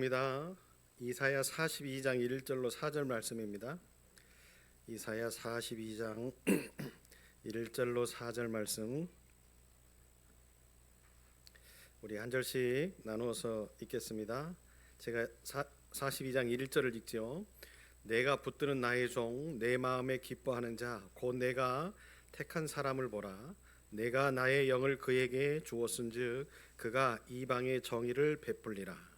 입니다. 이사야 42장 1절로 4절 말씀입니다. 이사야 42장 1절로 4절 말씀 우리 한 절씩 나누어서 읽겠습니다. 제가 42장 1절을 읽지요. 내가 붙드는 나의 종 내 마음에 기뻐하는 자 곧 내가 택한 사람을 보라. 내가 나의 영을 그에게 주었은즉 그가 이방의 정의를 베풀리라.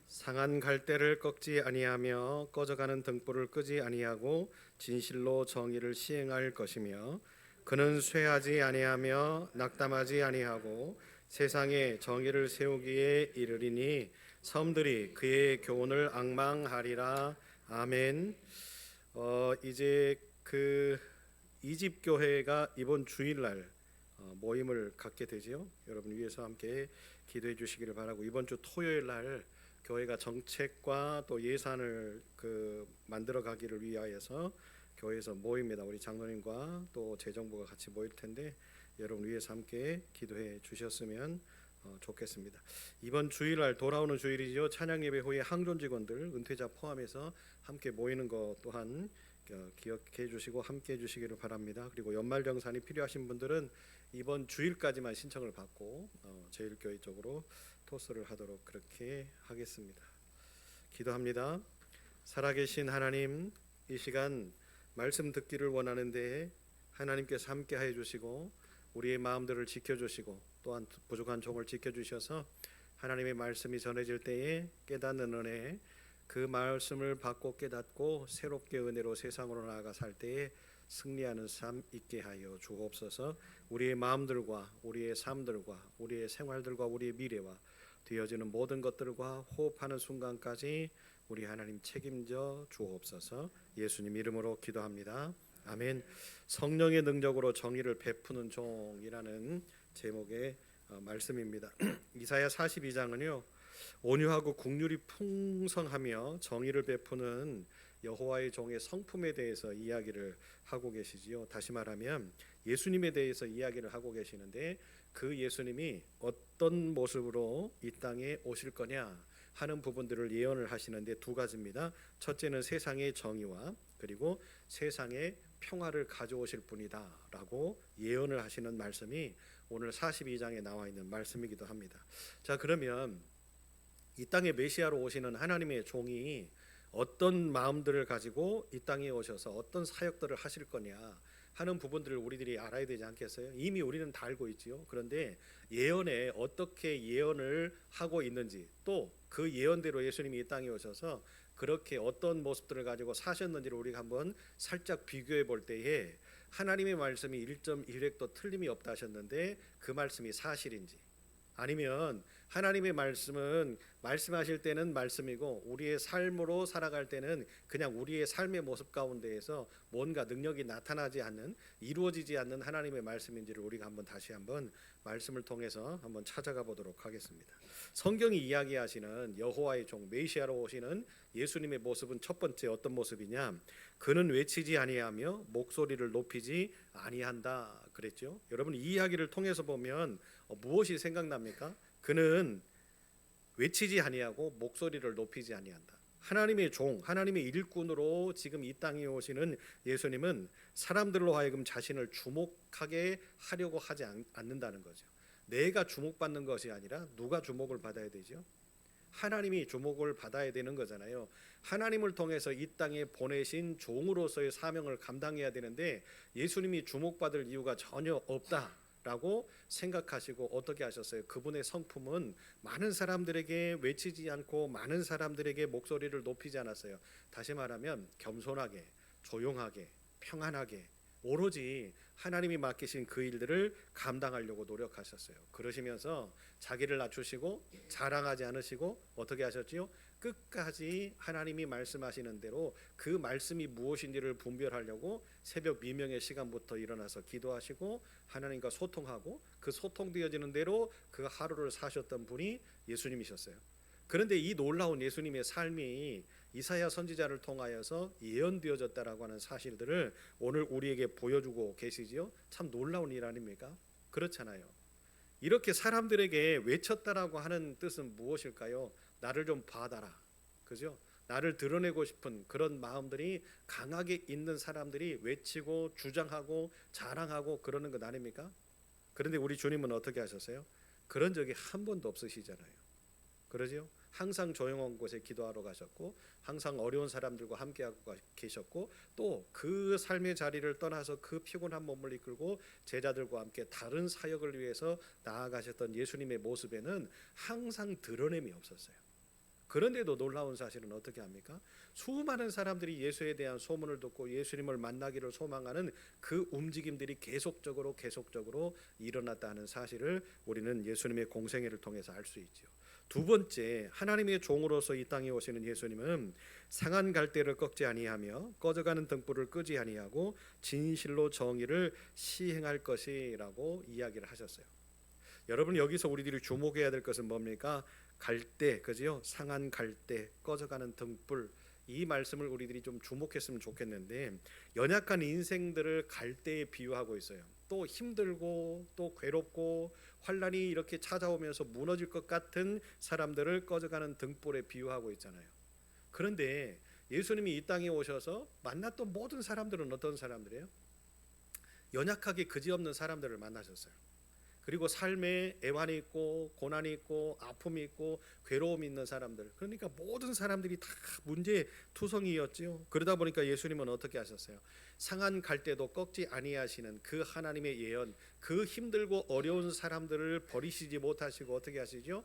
상한 갈대를 꺾지 아니하며 꺼져가는 등불을 끄지 아니하고 진실로 정의를 시행할 것이며 그는 쇠하지 아니하며 낙담하지 아니하고 세상에 정의를 세우기에 이르리니 섬들이 그의 교훈을 앙망하리라. 아멘. 이제 이집 교회가 이번 주일날 모임을 갖게 되지요. 여러분 위해서 함께 기도해 주시기를 바라고, 이번 주 토요일 날 교회가 정책과 또 예산을 만들어 가기를 위하여서 교회에서 모입니다. 우리 장로님과 또 재정부가 같이 모일 텐데 여러분 위해서 함께 기도해 주셨으면 좋겠습니다. 이번 주일날 돌아오는 주일이죠. 찬양 예배 후에 항존 직원들 은퇴자 포함해서 함께 모이는 것 또한 기억해 주시고 함께 해 주시기를 바랍니다. 그리고 연말정산이 필요하신 분들은 이번 주일까지만 신청을 받고 제일교회 쪽으로 토스를 하도록 그렇게 하겠습니다. 기도합니다. 살아계신 하나님, 이 시간 말씀 듣기를 원하는데 하나님께서 함께 해 주시고 우리의 마음들을 지켜주시고 또한 부족한 종을 지켜주셔서 하나님의 말씀이 전해질 때에 깨닫는 은혜, 그 말씀을 받고 깨닫고 새롭게 은혜로 세상으로 나아가 살 때에 승리하는 삶 있게 하여 주옵소서. 우리의 마음들과 우리의 삶들과 우리의 생활들과 우리의 미래와 되어지는 모든 것들과 호흡하는 순간까지 우리 하나님 책임져 주옵소서. 예수님 이름으로 기도합니다. 아멘. 성령의 능력으로 정의를 베푸는 종이라는 제목의 말씀입니다. 이사야 42장은요 온유하고 국률이 풍성하며 정의를 베푸는 여호와의 종의 성품에 대해서 이야기를 하고 계시지요. 다시 말하면 예수님에 대해서 이야기를 하고 계시는데 그 예수님이 어떤 모습으로 이 땅에 오실 거냐 하는 부분들을 예언을 하시는데 두 가지입니다. 첫째는 세상의 정의와 그리고 세상의 평화를 가져오실 분이다 라고 예언을 하시는 말씀이 오늘 42장에 나와 있는 말씀이기도 합니다. 자, 그러면 이 땅에 메시아로 오시는 하나님의 종이 어떤 마음들을 가지고 이 땅에 오셔서 어떤 사역들을 하실 거냐 하는 부분들을 우리들이 알아야 되지 않겠어요? 이미 우리는 다 알고 있지요. 그런데 예언에 어떻게 예언을 하고 있는지, 또 그 예언대로 예수님이 이 땅에 오셔서 그렇게 어떤 모습들을 가지고 사셨는지를 우리가 한번 살짝 비교해 볼 때에 하나님의 말씀이 1.1획도 틀림이 없다 하셨는데 그 말씀이 사실인지, 아니면 하나님의 말씀은 말씀하실 때는 말씀이고 우리의 삶으로 살아갈 때는 그냥 우리의 삶의 모습 가운데에서 뭔가 능력이 나타나지 않는, 이루어지지 않는 하나님의 말씀인지를 우리가 다시 한번 말씀을 통해서 한번 찾아가 보도록 하겠습니다. 성경이 이야기하시는 여호와의 종 메시아로 오시는 예수님의 모습은 첫 번째 어떤 모습이냐, 그는 외치지 아니하며 목소리를 높이지 아니한다 그랬죠. 여러분 이 이야기를 통해서 보면 무엇이 생각납니까? 그는 외치지 아니하고 목소리를 높이지 아니한다. 하나님의 종, 하나님의 일꾼으로 지금 이 땅에 오시는 예수님은 사람들로 하여금 자신을 주목하게 하려고 하지 않는다는 거죠. 내가 주목받는 것이 아니라 누가 주목을 받아야 되죠? 하나님이 주목을 받아야 되는 거잖아요. 하나님을 통해서 이 땅에 보내신 종으로서의 사명을 감당해야 되는데 예수님이 주목받을 이유가 전혀 없다라고 생각하시고 어떻게 하셨어요? 그분의 성품은 많은 사람들에게 외치지 않고 많은 사람들에게 목소리를 높이지 않았어요. 다시 말하면 겸손하게, 조용하게, 평안하게 오로지 하나님이 맡기신 그 일들을 감당하려고 노력하셨어요. 그러시면서 자기를 낮추시고 자랑하지 않으시고 어떻게 하셨지요? 끝까지 하나님이 말씀하시는 대로 그 말씀이 무엇인지를 분별하려고 새벽 미명의 시간부터 일어나서 기도하시고 하나님과 소통하고 그 소통되어지는 대로 그 하루를 사셨던 분이 예수님이셨어요. 그런데 이 놀라운 예수님의 삶이 이사야 선지자를 통하여서 예언되어졌다라고 하는 사실들을 오늘 우리에게 보여주고 계시지요. 참 놀라운 일 아닙니까? 그렇잖아요. 이렇게 사람들에게 외쳤다라고 하는 뜻은 무엇일까요? 나를 좀 봐달라, 그죠? 나를 드러내고 싶은 그런 마음들이 강하게 있는 사람들이 외치고 주장하고 자랑하고 그러는 것 아닙니까? 그런데 우리 주님은 어떻게 하셨어요? 그런 적이 한 번도 없으시잖아요. 그러죠? 항상 조용한 곳에 기도하러 가셨고, 항상 어려운 사람들과 함께하고 계셨고, 또 그 삶의 자리를 떠나서 그 피곤한 몸을 이끌고 제자들과 함께 다른 사역을 위해서 나아가셨던 예수님의 모습에는 항상 드러냄이 없었어요. 그런데도 놀라운 사실은 어떻게 합니까? 수많은 사람들이 예수에 대한 소문을 듣고 예수님을 만나기를 소망하는 그 움직임들이 계속적으로 일어났다는 사실을 우리는 예수님의 공생애를 통해서 알 수 있죠. 두 번째, 하나님의 종으로서 이 땅에 오시는 예수님은 상한 갈대를 꺾지 아니하며 꺼져가는 등불을 끄지 아니하고 진실로 정의를 시행할 것이라고 이야기를 하셨어요. 여러분, 여기서 우리들이 주목해야 될 것은 뭡니까? 갈대, 그죠? 상한 갈대, 꺼져가는 등불, 이 말씀을 우리들이 좀 주목했으면 좋겠는데, 연약한 인생들을 갈대에 비유하고 있어요. 또 힘들고 또 괴롭고 환란이 이렇게 찾아오면서 무너질 것 같은 사람들을 꺼져가는 등불에 비유하고 있잖아요. 그런데 예수님이 이 땅에 오셔서 만났던 모든 사람들은 어떤 사람들이에요? 연약하게 그지없는 사람들을 만나셨어요. 그리고 삶에 애환이 있고 고난이 있고 아픔이 있고 괴로움이 있는 사람들, 그러니까 모든 사람들이 다 문제투성이였죠. 그러다 보니까 예수님은 어떻게 하셨어요? 상한 갈대도 꺾지 아니하시는 그 하나님의 예언, 그 힘들고 어려운 사람들을 버리시지 못하시고 어떻게 하시죠?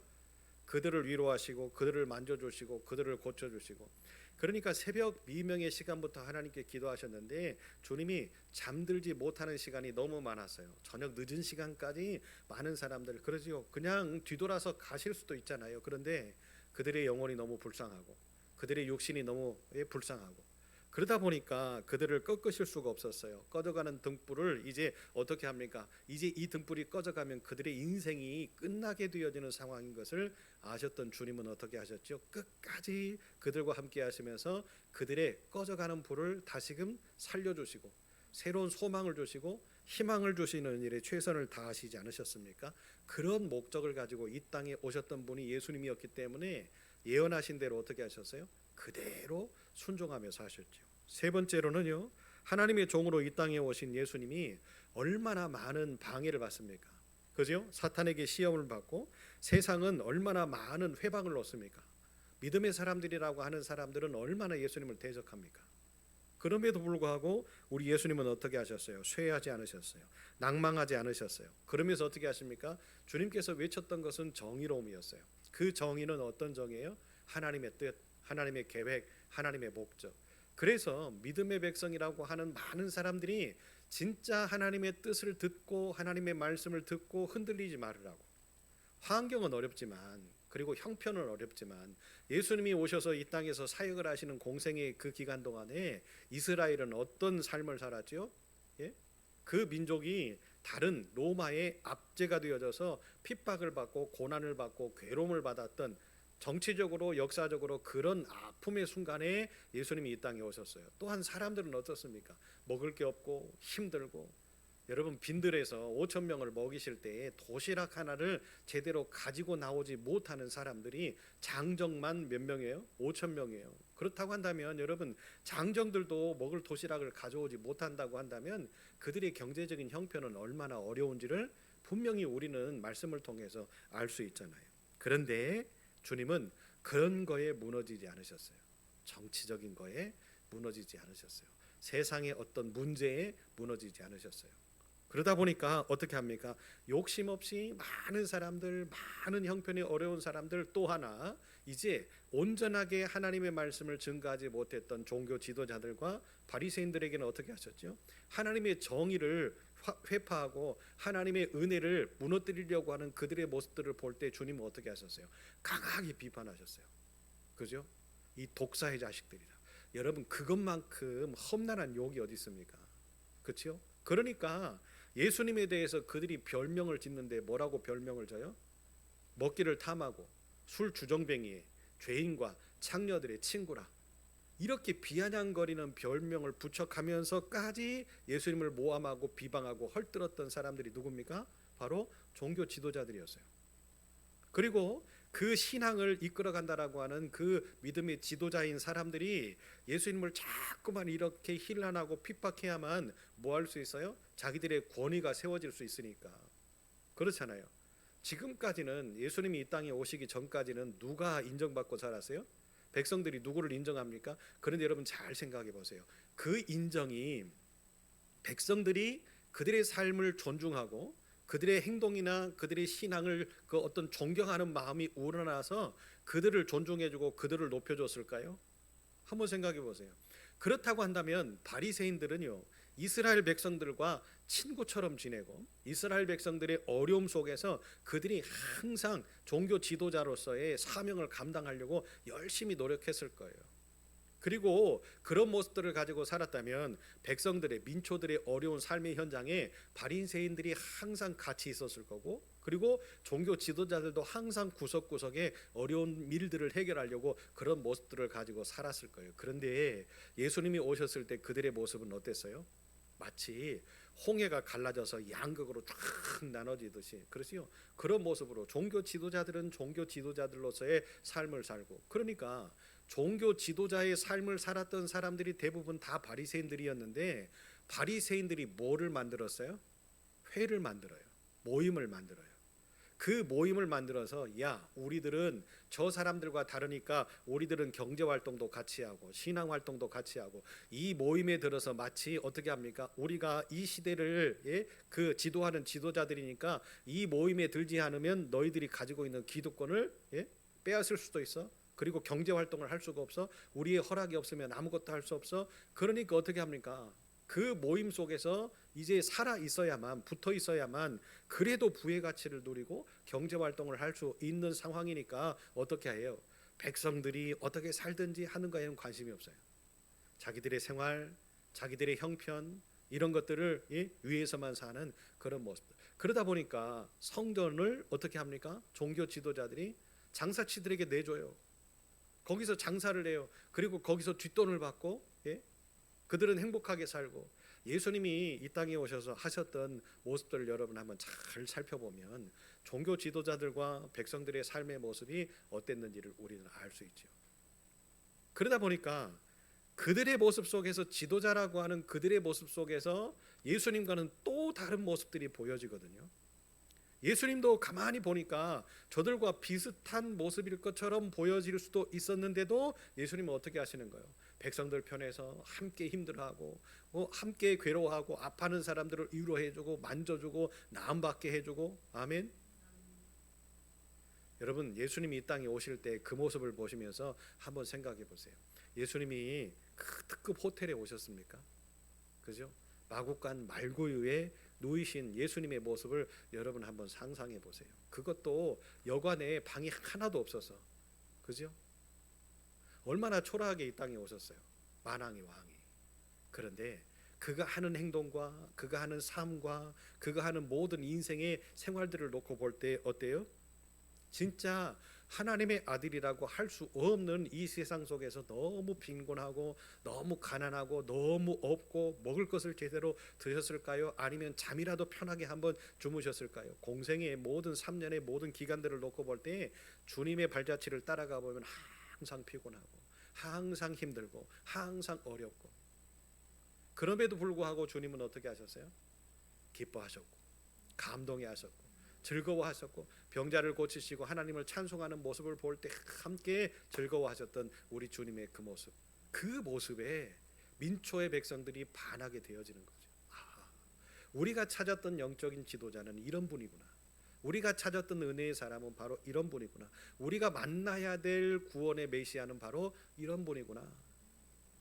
그들을 위로하시고 그들을 만져주시고 그들을 고쳐주시고. 그러니까 새벽 미명의 시간부터 하나님께 기도하셨는데 주님이 잠들지 못하는 시간이 너무 많았어요. 저녁 늦은 시간까지 많은 사람들, 그러지요, 그냥 뒤돌아서 가실 수도 있잖아요. 그런데 그들의 영혼이 너무 불쌍하고 그들의 육신이 너무 불쌍하고 그러다 보니까 그들을 꺾으실 수가 없었어요. 꺼져가는 등불을 이제 어떻게 합니까? 이제 이 등불이 꺼져가면 그들의 인생이 끝나게 되어지는 상황인 것을 아셨던 주님은 어떻게 하셨죠? 끝까지 그들과 함께 하시면서 그들의 꺼져가는 불을 다시금 살려주시고 새로운 소망을 주시고 희망을 주시는 일에 최선을 다하시지 않으셨습니까? 그런 목적을 가지고 이 땅에 오셨던 분이 예수님이었기 때문에 예언하신 대로 어떻게 하셨어요? 그대로 순종하며 사셨죠. 세 번째로는요, 하나님의 종으로 이 땅에 오신 예수님이 얼마나 많은 방해를 받습니까? 그죠? 사탄에게 시험을 받고 세상은 얼마나 많은 회방을 놓습니까? 믿음의 사람들이라고 하는 사람들은 얼마나 예수님을 대적합니까? 그럼에도 불구하고 우리 예수님은 어떻게 하셨어요? 쇠하지 않으셨어요. 낭망하지 않으셨어요. 그러면서 어떻게 하십니까? 주님께서 외쳤던 것은 정의로움이었어요. 그 정의는 어떤 정의예요? 하나님의 뜻, 하나님의 계획, 하나님의 목적. 그래서 믿음의 백성이라고 하는 많은 사람들이 진짜 하나님의 뜻을 듣고 하나님의 말씀을 듣고 흔들리지 말으라고. 환경은 어렵지만, 그리고 형편은 어렵지만 예수님이 오셔서 이 땅에서 사역을 하시는 공생의 그 기간 동안에 이스라엘은 어떤 삶을 살았죠? 예? 그 민족이 다른 로마의 압제가 되어져서 핍박을 받고 고난을 받고 괴로움을 받았던, 정치적으로 역사적으로 그런 아픔의 순간에 예수님이 이 땅에 오셨어요. 또한 사람들은 어떻습니까? 먹을 게 없고 힘들고, 여러분 빈들에서 5천 명을 먹이실 때에 도시락 하나를 제대로 가지고 나오지 못하는 사람들이 장정만 몇 명이에요? 5천 명이에요. 그렇다고 한다면 여러분, 장정들도 먹을 도시락을 가져오지 못한다고 한다면 그들의 경제적인 형편은 얼마나 어려운지를 분명히 우리는 말씀을 통해서 알 수 있잖아요. 그런데 주님은 그런 거에 무너지지 않으셨어요. 정치적인 거에 무너지지 않으셨어요. 세상의 어떤 문제에 무너지지 않으셨어요. 그러다 보니까 어떻게 합니까? 욕심 없이 많은 사람들, 많은 형편이 어려운 사람들, 또 하나 이제 온전하게 하나님의 말씀을 증거하지 못했던 종교 지도자들과 바리새인들에게는 어떻게 하셨죠? 하나님의 정의를 회파하고 하나님의 은혜를 무너뜨리려고 하는 그들의 모습들을 볼 때 주님은 어떻게 하셨어요? 강하게 비판하셨어요. 그죠? 이 독사의 자식들이다. 여러분, 그것만큼 험난한 욕이 어디 있습니까? 그렇죠? 그러니까 예수님에 대해서 그들이 별명을 짓는데 뭐라고 별명을 져요? 먹기를 탐하고 술 주정뱅이에 죄인과 창녀들의 친구라. 이렇게 비아냥거리는 별명을 붙여가면서까지 예수님을 모함하고 비방하고 헐뜯었던 사람들이 누굽니까? 바로 종교 지도자들이었어요. 그리고 그 신앙을 이끌어간다라고 하는 그 믿음의 지도자인 사람들이 예수님을 자꾸만 이렇게 힐난하고 핍박해야만 뭐 할 수 있어요? 자기들의 권위가 세워질 수 있으니까. 그렇잖아요. 지금까지는 예수님이 이 땅에 오시기 전까지는 누가 인정받고 살았어요? 백성들이 누구를 인정합니까? 그런데 여러분 잘 생각해 보세요. 그 인정이 백성들이 그들의 삶을 존중하고 그들의 행동이나 그들의 신앙을 그 어떤 존경하는 마음이 우러나서 그들을 존중해주고 그들을 높여줬을까요? 한번 생각해 보세요. 그렇다고 한다면 바리새인들은요, 이스라엘 백성들과 친구처럼 지내고 이스라엘 백성들의 어려움 속에서 그들이 항상 종교 지도자로서의 사명을 감당하려고 열심히 노력했을 거예요. 그리고 그런 모습들을 가지고 살았다면 백성들의 민초들의 어려운 삶의 현장에 바리새인들이 항상 같이 있었을 거고, 그리고 종교 지도자들도 항상 구석구석에 어려운 일들을 해결하려고 그런 모습들을 가지고 살았을 거예요. 그런데 예수님이 오셨을 때 그들의 모습은 어땠어요? 마치 홍해가 갈라져서 양극으로 쫙 나눠지듯이, 그렇지요? 그런 모습으로 종교 지도자들은 종교 지도자들로서의 삶을 살고, 그러니까 종교 지도자의 삶을 살았던 사람들이 대부분 다 바리새인들이었는데, 바리새인들이 뭐를 만들었어요? 회를 만들어요. 모임을 만들어요. 그 모임을 만들어서, 야, 우리들은 저 사람들과 다르니까 우리들은 경제 활동도 같이 하고 신앙 활동도 같이 하고, 이 모임에 들어서 마치 어떻게 합니까? 우리가 이 시대를 그 지도하는 지도자들이니까 이 모임에 들지 않으면 너희들이 가지고 있는 기득권을 빼앗을 수도 있어. 그리고 경제 활동을 할 수가 없어. 우리의 허락이 없으면 아무것도 할 수 없어. 그러니까 어떻게 합니까? 그 모임 속에서 이제 살아 있어야만, 붙어 있어야만 그래도 부의 가치를 누리고 경제 활동을 할 수 있는 상황이니까 어떻게 해요? 백성들이 어떻게 살든지 하는 거에는 관심이 없어요. 자기들의 생활, 자기들의 형편, 이런 것들을 위해서만 사는 그런 모습들. 그러다 보니까 성전을 어떻게 합니까? 종교 지도자들이 장사치들에게 내줘요. 거기서 장사를 해요. 그리고 거기서 뒷돈을 받고, 그들은 행복하게 살고. 예수님이 이 땅에 오셔서 하셨던 모습들을 여러분 한번 잘 살펴보면 종교 지도자들과 백성들의 삶의 모습이 어땠는지를 우리는 알 수 있죠. 그러다 보니까 그들의 모습 속에서, 지도자라고 하는 그들의 모습 속에서 예수님과는 또 다른 모습들이 보여지거든요. 예수님도 가만히 보니까 저들과 비슷한 모습일 것처럼 보여질 수도 있었는데도 예수님은 어떻게 하시는 거예요? 백성들 편에서 함께 힘들어하고 함께 괴로워하고 아파하는 사람들을 위로해주고 만져주고 나음받게 해주고. 아멘. 여러분, 예수님이 이 땅에 오실 때 그 모습을 보시면서 한번 생각해 보세요. 예수님이 그 특급 호텔에 오셨습니까? 그죠? 마국간 말구유에 누이신 예수님의 모습을 여러분 한번 상상해 보세요. 그것도 여관에 방이 하나도 없어서, 그죠? 얼마나 초라하게 이 땅에 오셨어요. 만왕의 왕이. 그런데 그가 하는 행동과 그가 하는 삶과 그가 하는 모든 인생의 생활들을 놓고 볼 때 어때요? 진짜 하나님의 아들이라고 할 수 없는 이 세상 속에서 너무 빈곤하고 너무 가난하고 너무 없고 먹을 것을 제대로 드셨을까요? 아니면 잠이라도 편하게 한번 주무셨을까요? 공생의 모든 3년의 모든 기간들을 놓고 볼 때 주님의 발자취를 따라가 보면 항상 피곤하고 항상 힘들고 항상 어렵고, 그럼에도 불구하고 주님은 어떻게 하셨어요? 기뻐하셨고 감동해 하셨고 즐거워하셨고 병자를 고치시고 하나님을 찬송하는 모습을 볼 때 함께 즐거워하셨던 우리 주님의 그 모습, 그 모습에 민초의 백성들이 반하게 되어지는 거죠. 우리가 찾았던 영적인 지도자는 이런 분이구나. 우리가 찾았던 은혜의 사람은 바로 이런 분이구나. 우리가 만나야 될 구원의 메시아는 바로 이런 분이구나.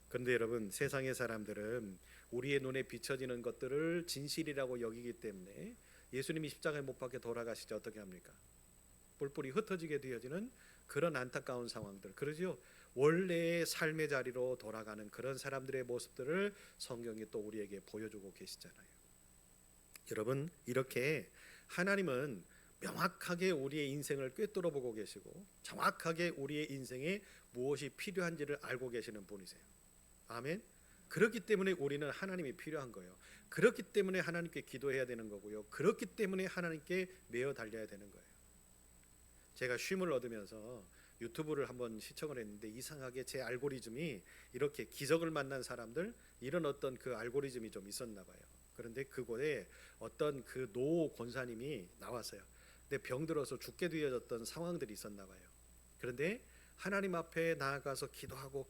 그런데 여러분, 세상의 사람들은 우리의 눈에 비춰지는 것들을 진실이라고 여기기 때문에 예수님이 십자가에 못 박혀 돌아가시지 어떻게 합니까? 뿔뿔이 흩어지게 되어지는 그런 안타까운 상황들, 그러죠? 원래의 삶의 자리로 돌아가는 그런 사람들의 모습들을 성경이 또 우리에게 보여주고 계시잖아요. 여러분, 이렇게 하나님은 명확하게 우리의 인생을 꿰뚫어 보고 계시고 정확하게 우리의 인생에 무엇이 필요한지를 알고 계시는 분이세요. 아멘. 그렇기 때문에 우리는 하나님이 필요한 거예요. 그렇기 때문에 하나님께 기도해야 되는 거고요. 그렇기 때문에 하나님께 매어 달려야 되는 거예요. 제가 쉼을 얻으면서 유튜브를 한번 시청을 했는데 이상하게 제 알고리즘이 이렇게 기적을 만난 사람들 이런 어떤 그 알고리즘이 좀 있었나 봐요. 그런데 그곳에 어떤 그 노 권사님이 나왔어요. 근데 병들어서 죽게 되어졌던 상황들이 있었나 봐요. 그런데 하나님 앞에 나아가서 기도하고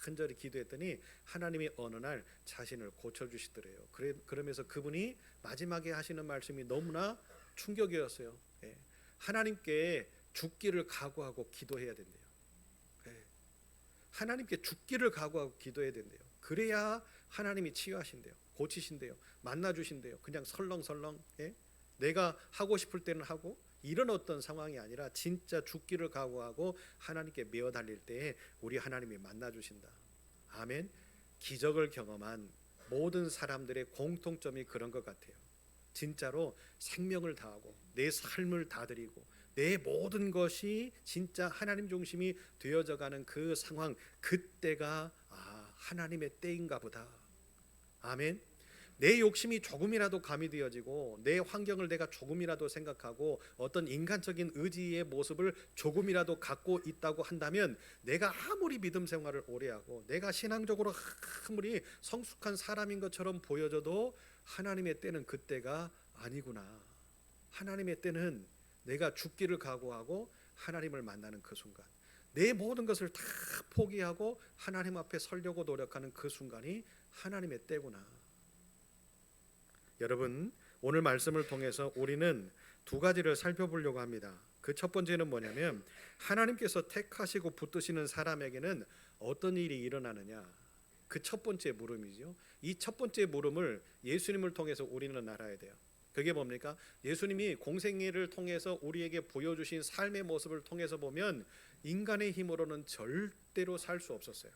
간절히 기도했더니 하나님이 어느 날 자신을 고쳐주시더래요. 그러면서 그분이 마지막에 하시는 말씀이 너무나 충격이었어요. 예. 하나님께 죽기를 각오하고 기도해야 된대요. 예. 하나님께 죽기를 각오하고 기도해야 된대요. 그래야 하나님이 치유하신대요. 고치신대요. 만나주신대요. 그냥 설렁설렁 내가 하고 싶을 때는 하고 이런 어떤 상황이 아니라 진짜 죽기를 각오하고 하나님께 메어 달릴 때에 우리 하나님이 만나주신다. 아멘. 기적을 경험한 모든 사람들의 공통점이 그런 것 같아요. 진짜로 생명을 다하고 내 삶을 다 드리고 내 모든 것이 진짜 하나님 중심이 되어져가는 그 상황, 그때가 하나님의 때인가 보다. 아멘. 내 욕심이 조금이라도 가미되어지고 내 환경을 내가 조금이라도 생각하고 어떤 인간적인 의지의 모습을 조금이라도 갖고 있다고 한다면 내가 아무리 믿음 생활을 오래 하고 내가 신앙적으로 아무리 성숙한 사람인 것처럼 보여져도 하나님의 때는 그때가 아니구나. 하나님의 때는 내가 죽기를 각오하고 하나님을 만나는 그 순간, 내 모든 것을 다 포기하고 하나님 앞에 서려고 노력하는 그 순간이 하나님의 때구나. 여러분, 오늘 말씀을 통해서 우리는 두 가지를 살펴보려고 합니다. 그 첫 번째는 뭐냐면 하나님께서 택하시고 붙드시는 사람에게는 어떤 일이 일어나느냐. 그 첫 번째 물음이죠. 이 첫 번째 물음을 예수님을 통해서 우리는 알아야 돼요. 그게 뭡니까? 예수님이 공생애를 통해서 우리에게 보여주신 삶의 모습을 통해서 보면 인간의 힘으로는 절대로 살 수 없었어요.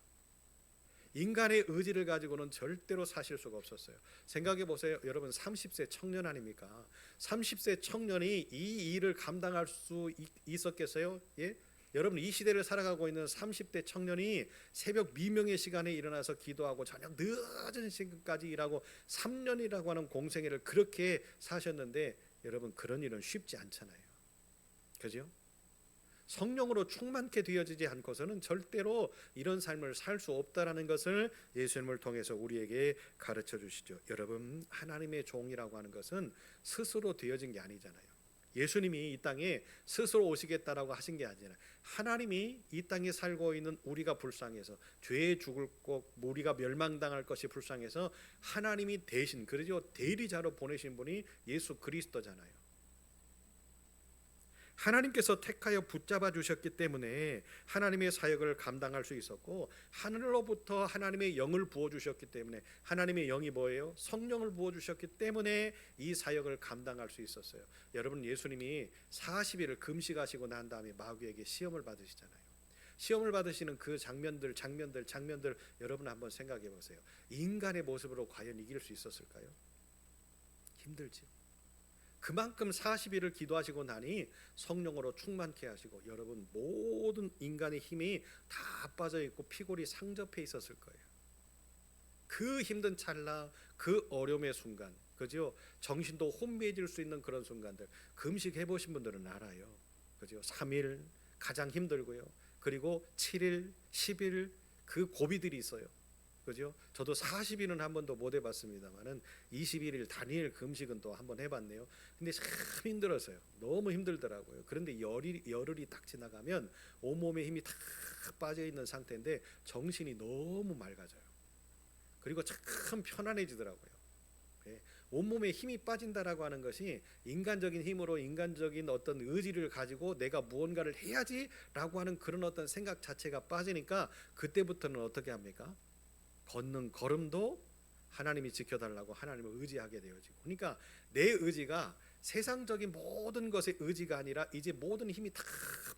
인간의 의지를 가지고는 절대로 사실 수가 없었어요. 생각해 보세요. 여러분 30세 청년 아닙니까? 30세 청년이 이 일을 감당할 수 있었겠어요? 예? 여러분 이 시대를 살아가고 있는 30대 청년이 새벽 미명의 시간에 일어나서 기도하고 저녁 늦은 시간까지 일하고 3년이라고 하는 공생애를 그렇게 사셨는데 여러분 그런 일은 쉽지 않잖아요. 그죠? 성령으로 충만케 되어지지 않고서는 절대로 이런 삶을 살 수 없다라는 것을 예수님을 통해서 우리에게 가르쳐 주시죠. 여러분 하나님의 종이라고 하는 것은 스스로 되어진 게 아니잖아요. 예수님이 이 땅에 스스로 오시겠다라고 하신 게 아니라 하나님이 이 땅에 살고 있는 우리가 불쌍해서 죄에 죽을 것, 우리가 멸망당할 것이 불쌍해서 하나님이 대신, 그러죠, 대리자로 보내신 분이 예수 그리스도잖아요. 하나님께서 택하여 붙잡아 주셨기 때문에 하나님의 사역을 감당할 수 있었고, 하늘로부터 하나님의 영을 부어 주셨기 때문에, 하나님의 영이 뭐예요? 성령을 부어 주셨기 때문에 이 사역을 감당할 수 있었어요. 여러분 예수님이 40일을 금식하시고 난 다음에 마귀에게 시험을 받으시잖아요. 시험을 받으시는 그 장면들 여러분 한번 생각해 보세요. 인간의 모습으로 과연 이길 수 있었을까요? 힘들죠. 그만큼 40일을 기도하시고 나니 성령으로 충만케 하시고, 여러분 모든 인간의 힘이 다 빠져있고 피골이 상접해 있었을 거예요. 그 힘든 찰나, 그 어려움의 순간, 그죠? 정신도 혼미해질 수 있는 그런 순간들, 금식해 보신 분들은 알아요. 그죠? 3일 가장 힘들고요. 그리고 7일, 10일 그 고비들이 있어요. 그죠? 저도 40일은 한 번도 못 해봤습니다만은 21일 단일 금식은 또 한 번 해봤네요. 근데 참 힘들었어요. 너무 힘들더라고요. 그런데 열흘이 딱 지나가면 온몸에 힘이 다 빠져 있는 상태인데 정신이 너무 맑아져요. 그리고 참 편안해지더라고요. 예, 온몸에 힘이 빠진다라고 하는 것이 인간적인 힘으로 인간적인 어떤 의지를 가지고 내가 무언가를 해야지라고 하는 그런 어떤 생각 자체가 빠지니까 그때부터는 어떻게 합니까? 걷는 걸음도 하나님이 지켜달라고 하나님을 의지하게 되어지고, 그러니까 내 의지가 세상적인 모든 것의 의지가 아니라 이제 모든 힘이 다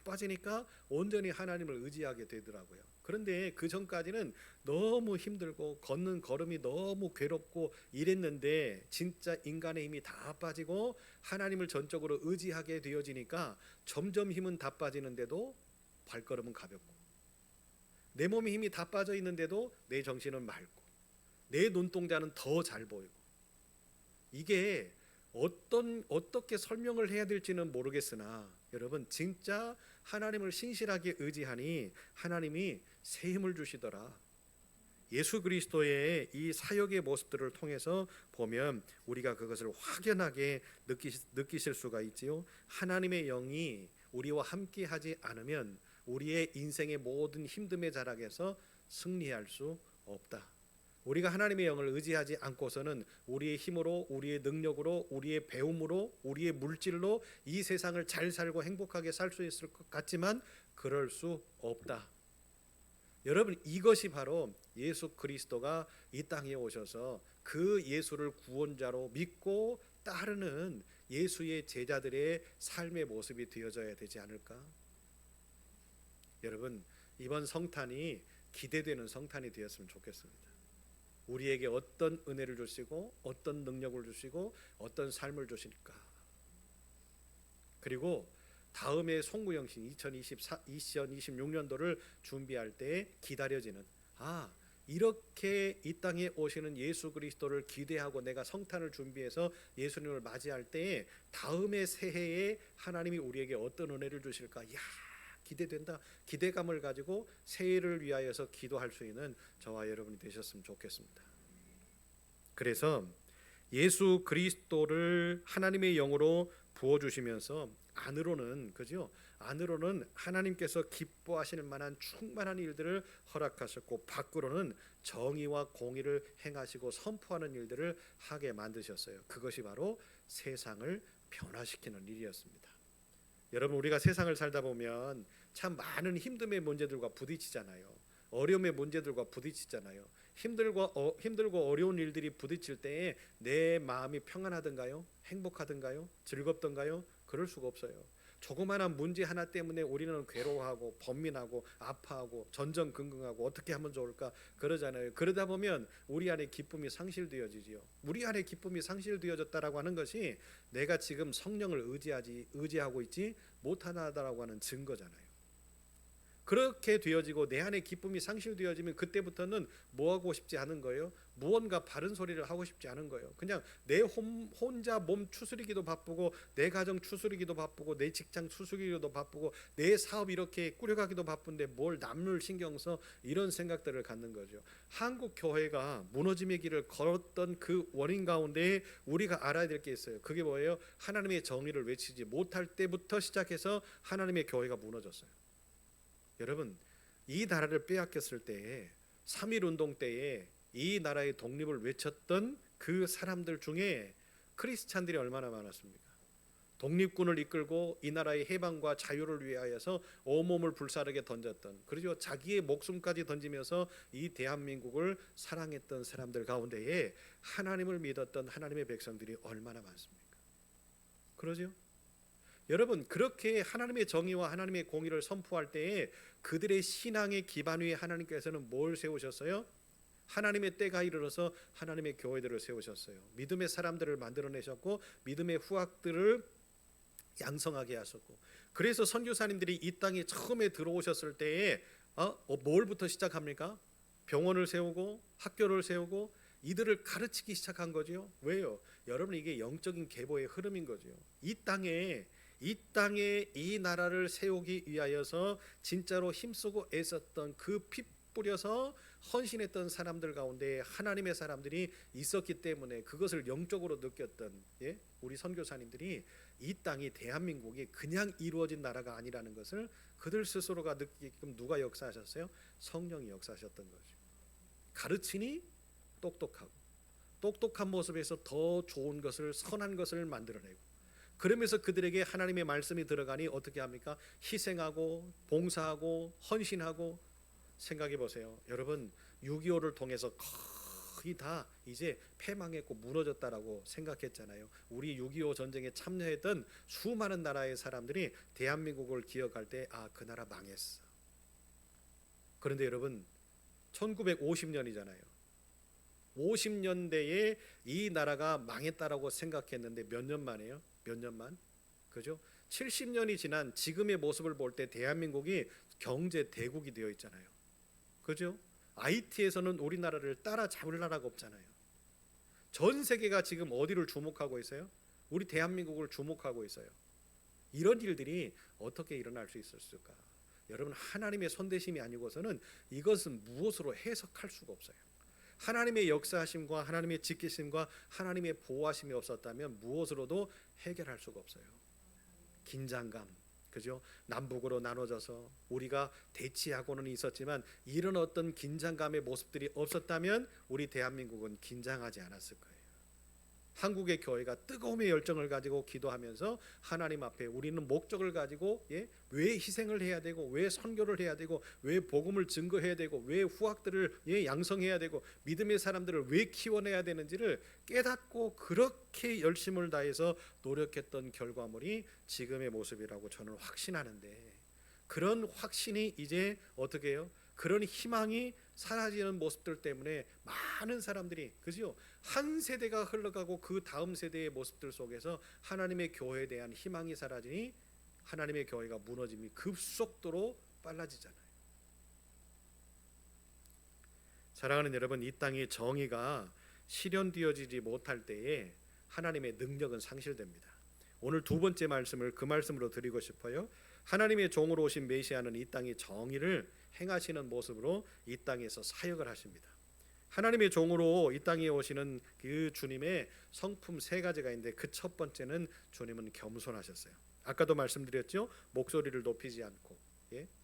빠지니까 온전히 하나님을 의지하게 되더라고요. 그런데 그 전까지는 너무 힘들고 걷는 걸음이 너무 괴롭고 이랬는데 진짜 인간의 힘이 다 빠지고 하나님을 전적으로 의지하게 되어지니까 점점 힘은 다 빠지는데도 발걸음은 가볍고, 내 몸에 힘이 다 빠져 있는데도 내 정신은 맑고 내 눈동자는 더 잘 보이고, 이게 어떻게 설명을 해야 될지는 모르겠으나 여러분, 진짜 하나님을 신실하게 의지하니 하나님이 새 힘을 주시더라. 예수 그리스도의 이 사역의 모습들을 통해서 보면 우리가 그것을 확연하게 느끼실 수가 있지요. 하나님의 영이 우리와 함께하지 않으면 우리의 인생의 모든 힘듦의 자락에서 승리할 수 없다. 우리가 하나님의 영을 의지하지 않고서는 우리의 힘으로, 우리의 능력으로, 우리의 배움으로, 우리의 물질로 이 세상을 잘 살고 행복하게 살 수 있을 것 같지만 그럴 수 없다. 여러분, 이것이 바로 예수 그리스도가 이 땅에 오셔서 그 예수를 구원자로 믿고 따르는 예수의 제자들의 삶의 모습이 되어져야 되지 않을까? 여러분, 이번 성탄이 기대되는 성탄이 되었으면 좋겠습니다. 우리에게 어떤 은혜를 주시고 어떤 능력을 주시고 어떤 삶을 주실까? 그리고 다음에 송구영신 2026년도를 준비할 때 기다려지는, 이렇게 이 땅에 오시는 예수 그리스도를 기대하고 내가 성탄을 준비해서 예수님을 맞이할 때 다음의 새해에 하나님이 우리에게 어떤 은혜를 주실까? 기대된다. 기대감을 가지고 새해를 위하여서 기도할 수 있는 저와 여러분이 되셨으면 좋겠습니다. 그래서 예수 그리스도를 하나님의 영으로 부어주시면서 안으로는 하나님께서 기뻐하시는 만한 충만한 일들을 허락하셨고, 밖으로는 정의와 공의를 행하시고 선포하는 일들을 하게 만드셨어요. 그것이 바로 세상을 변화시키는 일이었습니다. 여러분, 우리가 세상을 살다 보면 참 많은 힘듦의 문제들과 부딪히잖아요. 어려움의 문제들과 부딪히잖아요. 힘들고 어려운 일들이 부딪힐 때에 내 마음이 평안하던가요? 행복하던가요? 즐겁던가요? 그럴 수가 없어요. 조그마한 문제 하나 때문에 우리는 괴로워하고 번민하고 아파하고 전전긍긍하고 어떻게 하면 좋을까 그러잖아요. 그러다 보면 우리 안에 기쁨이 상실되어지지요. 우리 안에 기쁨이 상실되어졌다라고 하는 것이 내가 지금 성령을 의지하고 있지 못하다라고 하는 증거잖아요. 그렇게 되어지고 내 안에 기쁨이 상실되어지면 그때부터는 뭐 하고 싶지 않은 거예요? 무언가 바른 소리를 하고 싶지 않은 거예요. 그냥 내 혼자 몸 추스리기도 바쁘고, 내 가정 추스리기도 바쁘고, 내 직장 추스리기도 바쁘고, 내 사업 이렇게 꾸려가기도 바쁜데 뭘 남을 신경 써, 이런 생각들을 갖는 거죠. 한국 교회가 무너짐의 길을 걸었던 그 원인 가운데 우리가 알아야 될 게 있어요. 그게 뭐예요? 하나님의 정의를 외치지 못할 때부터 시작해서 하나님의 교회가 무너졌어요. 여러분, 이 나라를 빼앗겼을 때에 3.1운동 때에 이 나라의 독립을 외쳤던 그 사람들 중에 크리스찬들이 얼마나 많았습니까? 독립군을 이끌고 이 나라의 해방과 자유를 위하여서 온몸을 불사르게 던졌던, 그리고 자기의 목숨까지 던지면서 이 대한민국을 사랑했던 사람들 가운데에 하나님을 믿었던 하나님의 백성들이 얼마나 많습니까? 그러죠? 여러분, 그렇게 하나님의 정의와 하나님의 공의를 선포할 때에 그들의 신앙의 기반 위에 하나님께서는 뭘 세우셨어요? 하나님의 때가 이르러서 하나님의 교회들을 세우셨어요. 믿음의 사람들을 만들어내셨고, 믿음의 후학들을 양성하게 하셨고, 그래서 선교사님들이 이 땅에 처음에 들어오셨을 때에 뭘부터 시작합니까? 병원을 세우고 학교를 세우고 이들을 가르치기 시작한 거죠. 왜요? 여러분, 이게 영적인 계보의 흐름인 거죠. 이 땅에 이 나라를 세우기 위하여서 진짜로 힘쓰고 애썼던 그 피 뿌려서 헌신했던 사람들 가운데 하나님의 사람들이 있었기 때문에 그것을 영적으로 느꼈던 우리 선교사님들이 이 땅이 대한민국이 그냥 이루어진 나라가 아니라는 것을 그들 스스로가 느끼게끔 누가 역사하셨어요? 성령이 역사하셨던 거죠. 가르치니 똑똑한 모습에서 더 좋은 것을, 선한 것을 만들어내고, 그러면서 그들에게 하나님의 말씀이 들어가니 어떻게 합니까? 희생하고 봉사하고 헌신하고. 생각해 보세요. 여러분, 6.25를 통해서 거의 다 이제 패망했고 무너졌다라고 생각했잖아요. 우리 6.25 전쟁에 참여했던 수많은 나라의 사람들이 대한민국을 기억할 때 그 나라 망했어. 그런데 여러분, 1950년이잖아요. 50년대에 이 나라가 망했다라고 생각했는데 몇 년 만이에요? 몇 년 만? 그죠? 70년이 지난 지금의 모습을 볼 때 대한민국이 경제 대국이 되어 있잖아요. 그죠? IT에서는 우리나라를 따라잡을 나라가 없잖아요. 전 세계가 지금 어디를 주목하고 있어요? 우리 대한민국을 주목하고 있어요. 이런 일들이 어떻게 일어날 수 있었을까? 여러분, 하나님의 손대심이 아니고서는 이것은 무엇으로 해석할 수가 없어요. 하나님의 역사하심과 하나님의 지키심과 하나님의 보호하심이 없었다면 무엇으로도 해결할 수가 없어요. 긴장감, 그죠? 남북으로 나눠져서 우리가 대치하고는 있었지만 이런 어떤 긴장감의 모습들이 없었다면 우리 대한민국은 긴장하지 않았을 거예요. 한국의 교회가 뜨거움의 열정을 가지고 기도하면서 하나님 앞에 우리는 목적을 가지고 왜 희생을 해야 되고 왜 선교를 해야 되고 왜 복음을 증거해야 되고 왜 후학들을 양성해야 되고 믿음의 사람들을 왜 키워내야 되는지를 깨닫고 그렇게 열심을 다해서 노력했던 결과물이 지금의 모습이라고 저는 확신하는데, 그런 확신이 이제 어떻게 해요? 그런 희망이 사라지는 모습들 때문에 많은 사람들이, 그죠? 한 세대가 흘러가고 그 다음 세대의 모습들 속에서 하나님의 교회에 대한 희망이 사라지니 하나님의 교회가 무너짐이 급속도로 빨라지잖아요. 사랑하는 여러분, 이 땅의 정의가 실현되어지지 못할 때에 하나님의 능력은 상실됩니다. 오늘 두 번째 말씀을 그 말씀으로 드리고 싶어요. 하나님의 종으로 오신 메시아는 이 땅의 정의를 행하시는 모습으로 이 땅에서 사역을 하십니다. 하나님의 종으로 이 땅에 오시는 그 주님의 성품 세 가지가 있는데 그 첫 번째는 주님은 겸손하셨어요. 아까도 말씀드렸죠. 목소리를 높이지 않고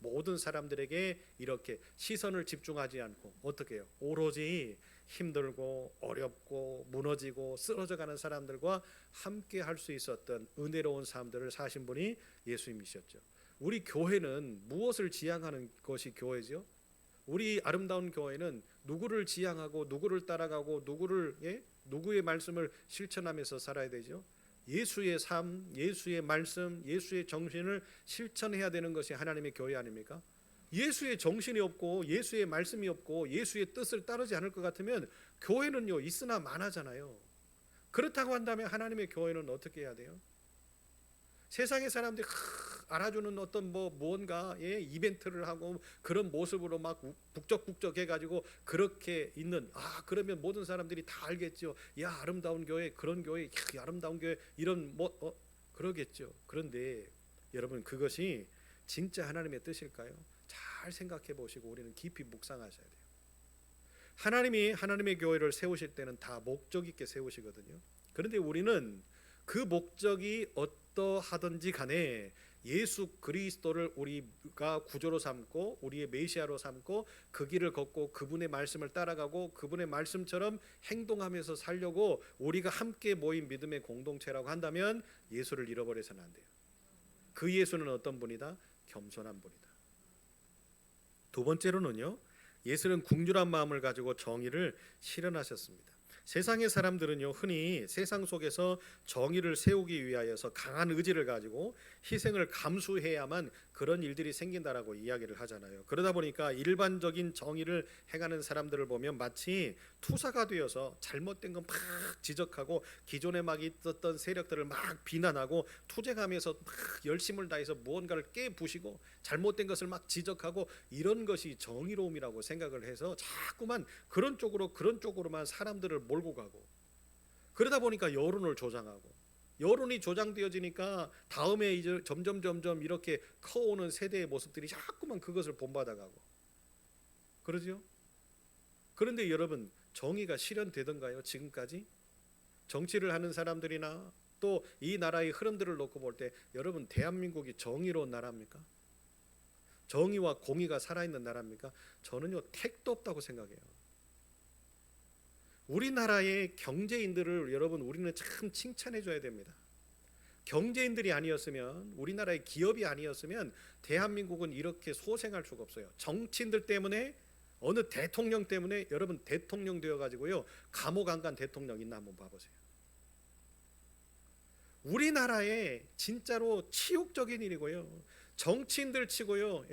모든 사람들에게 이렇게 시선을 집중하지 않고 어떻게 해요? 오로지 힘들고 어렵고 무너지고 쓰러져가는 사람들과 함께 할 수 있었던 은혜로운 삶들을 사신 분이 예수님이셨죠. 우리 교회는 무엇을 지향하는 것이 교회죠? 우리 아름다운 교회는 누구를 지향하고 누구를 따라가고 누구의 말씀을 실천하면서 살아야 되죠. 예수의 삶, 예수의 말씀, 예수의 정신을 실천해야 되는 것이 하나님의 교회 아닙니까? 예수의 정신이 없고 예수의 말씀이 없고 예수의 뜻을 따르지 않을 것 같으면 교회는요 있으나 마나잖아요. 그렇다고 한다면 하나님의 교회는 어떻게 해야 돼요? 세상의 사람들이 알아주는 어떤 무언가 이벤트를 하고 그런 모습으로 막 북적북적 해가지고 그렇게 있는, 그러면 모든 사람들이 다 알겠죠. 야, 아름다운 교회, 그런 교회, 야, 아름다운 교회, 이런 그러겠죠. 그런데 여러분, 그것이 진짜 하나님의 뜻일까요? 잘 생각해 보시고 우리는 깊이 묵상하셔야 돼요. 하나님이 하나님의 교회를 세우실 때는 다 목적 있게 세우시거든요. 그런데 우리는 그 목적이 어떠하든지 간에 예수 그리스도를 우리가 구조로 삼고 우리의 메시아로 삼고 그 길을 걷고 그분의 말씀을 따라가고 그분의 말씀처럼 행동하면서 살려고 우리가 함께 모인 믿음의 공동체라고 한다면 예수를 잃어버려서는 안 돼요. 그 예수는 어떤 분이다? 겸손한 분이다. 두 번째로는요, 예수는 궁휼한 마음을 가지고 정의를 실현하셨습니다. 세상의 사람들은요 흔히 세상 속에서 정의를 세우기 위하여서 강한 의지를 가지고 희생을 감수해야만 그런 일들이 생긴다라고 이야기를 하잖아요. 그러다 보니까 일반적인 정의를 행하는 사람들을 보면 마치 투사가 되어서 잘못된 건 막 지적하고 기존에 막 있었던 세력들을 막 비난하고 투쟁하면서 막 열심을 다해서 무언가를 깨부시고 잘못된 것을 막 지적하고 이런 것이 정의로움이라고 생각을 해서 자꾸만 그런 쪽으로만 사람들을 몰고 가고, 그러다 보니까 여론을 조장하고, 여론이 조장되어지니까 다음에 이제 점점 이렇게 커오는 세대의 모습들이 자꾸만 그것을 본받아가고 그러죠. 그런데 여러분, 정의가 실현되던가요? 지금까지 정치를 하는 사람들이나 또 이 나라의 흐름들을 놓고 볼 때 여러분, 대한민국이 정의로운 나라입니까? 정의와 공의가 살아있는 나라입니까? 저는요 택도 없다고 생각해요. 우리나라의 경제인들을 여러분 우리는 참 칭찬해 줘야 됩니다. 경제인들이 아니었으면, 우리나라의 기업이 아니었으면 대한민국은 이렇게 소생할 수가 없어요. 정치인들 때문에, 어느 대통령 때문에 여러분 대통령 되어가지고요 감옥 안 간 대통령 있나 한번 봐보세요. 우리나라에 진짜로 치욕적인 일이고요, 정치인들 치고요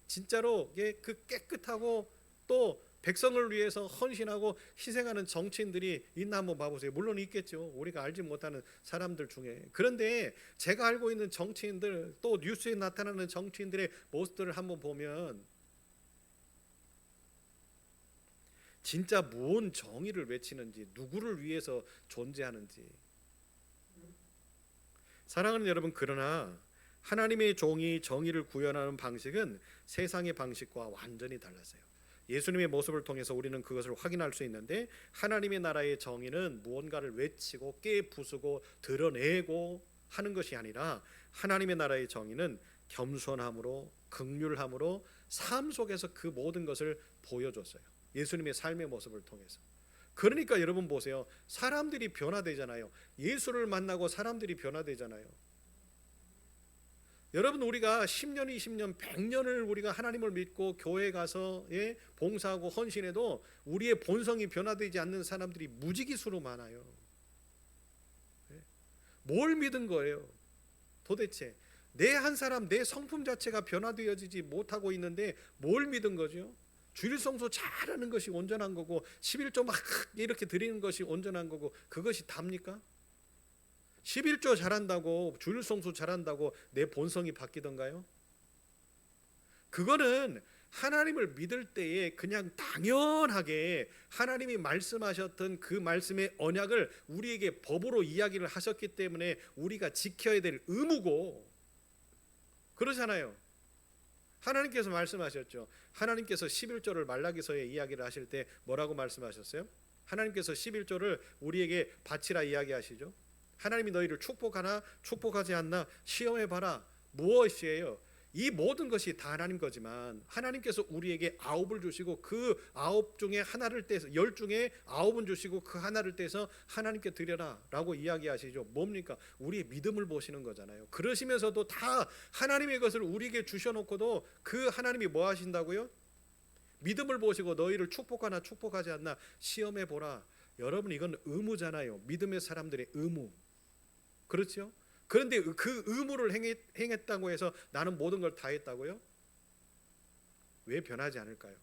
진짜로 그 깨끗하고 또 백성을 위해서 헌신하고 희생하는 정치인들이 있나 한번 봐보세요. 물론 있겠죠. 우리가 알지 못하는 사람들 중에. 그런데 제가 알고 있는 정치인들, 또 뉴스에 나타나는 정치인들의 모습들을 한번 보면 진짜 무언 정의를 외치는지, 누구를 위해서 존재하는지. 사랑하는 여러분, 그러나 하나님의 종이 정의를 구현하는 방식은 세상의 방식과 완전히 달라서요. 예수님의 모습을 통해서 우리는 그것을 확인할 수 있는데, 하나님의 나라의 정의는 무언가를 외치고 깨부수고 드러내고 하는 것이 아니라, 하나님의 나라의 정의는 겸손함으로, 긍휼함으로 삶 속에서 그 모든 것을 보여줬어요. 예수님의 삶의 모습을 통해서. 그러니까 여러분 보세요. 사람들이 변화되잖아요. 예수를 만나고 사람들이 변화되잖아요. 여러분, 우리가 10년, 20년, 100년을 우리가 하나님을 믿고 교회 가서 봉사하고 헌신해도 우리의 본성이 변화되지 않는 사람들이 무지기수로 많아요. 뭘 믿은 거예요? 도대체 내 한 사람, 내 성품 자체가 변화되어지지 못하고 있는데 뭘 믿은 거죠? 주일 성수 잘하는 것이 온전한 거고, 11조 막 이렇게 드리는 것이 온전한 거고, 그것이 답니까? 11조 잘한다고, 주일 성수 잘한다고 내 본성이 바뀌던가요? 그거는 하나님을 믿을 때에 그냥 당연하게 하나님이 말씀하셨던 그 말씀의 언약을 우리에게 법으로 이야기를 하셨기 때문에 우리가 지켜야 될 의무고, 그러잖아요. 하나님께서 말씀하셨죠. 하나님께서 11조를 말라기서에 이야기를 하실 때 뭐라고 말씀하셨어요? 하나님께서 11조를 우리에게 바치라 이야기하시죠. 하나님이 너희를 축복하나 축복하지 않나 시험해봐라. 무엇이에요? 이 모든 것이 다 하나님 거지만, 하나님께서 우리에게 9을 주시고 그 9 중에 하나를 떼서, 10 중에 9은 주시고 그 하나를 떼서 하나님께 드려라 라고 이야기하시죠. 뭡니까? 우리의 믿음을 보시는 거잖아요. 그러시면서도 다 하나님의 것을 우리에게 주셔놓고도 그 하나님이 뭐 하신다고요? 믿음을 보시고 너희를 축복하나 축복하지 않나 시험해보라. 여러분, 이건 의무잖아요. 믿음의 사람들의 의무. 그렇죠? 그런데 그 의무를 행했다고 해서 나는 모든 걸 다 했다고요? 왜 변하지 않을까요?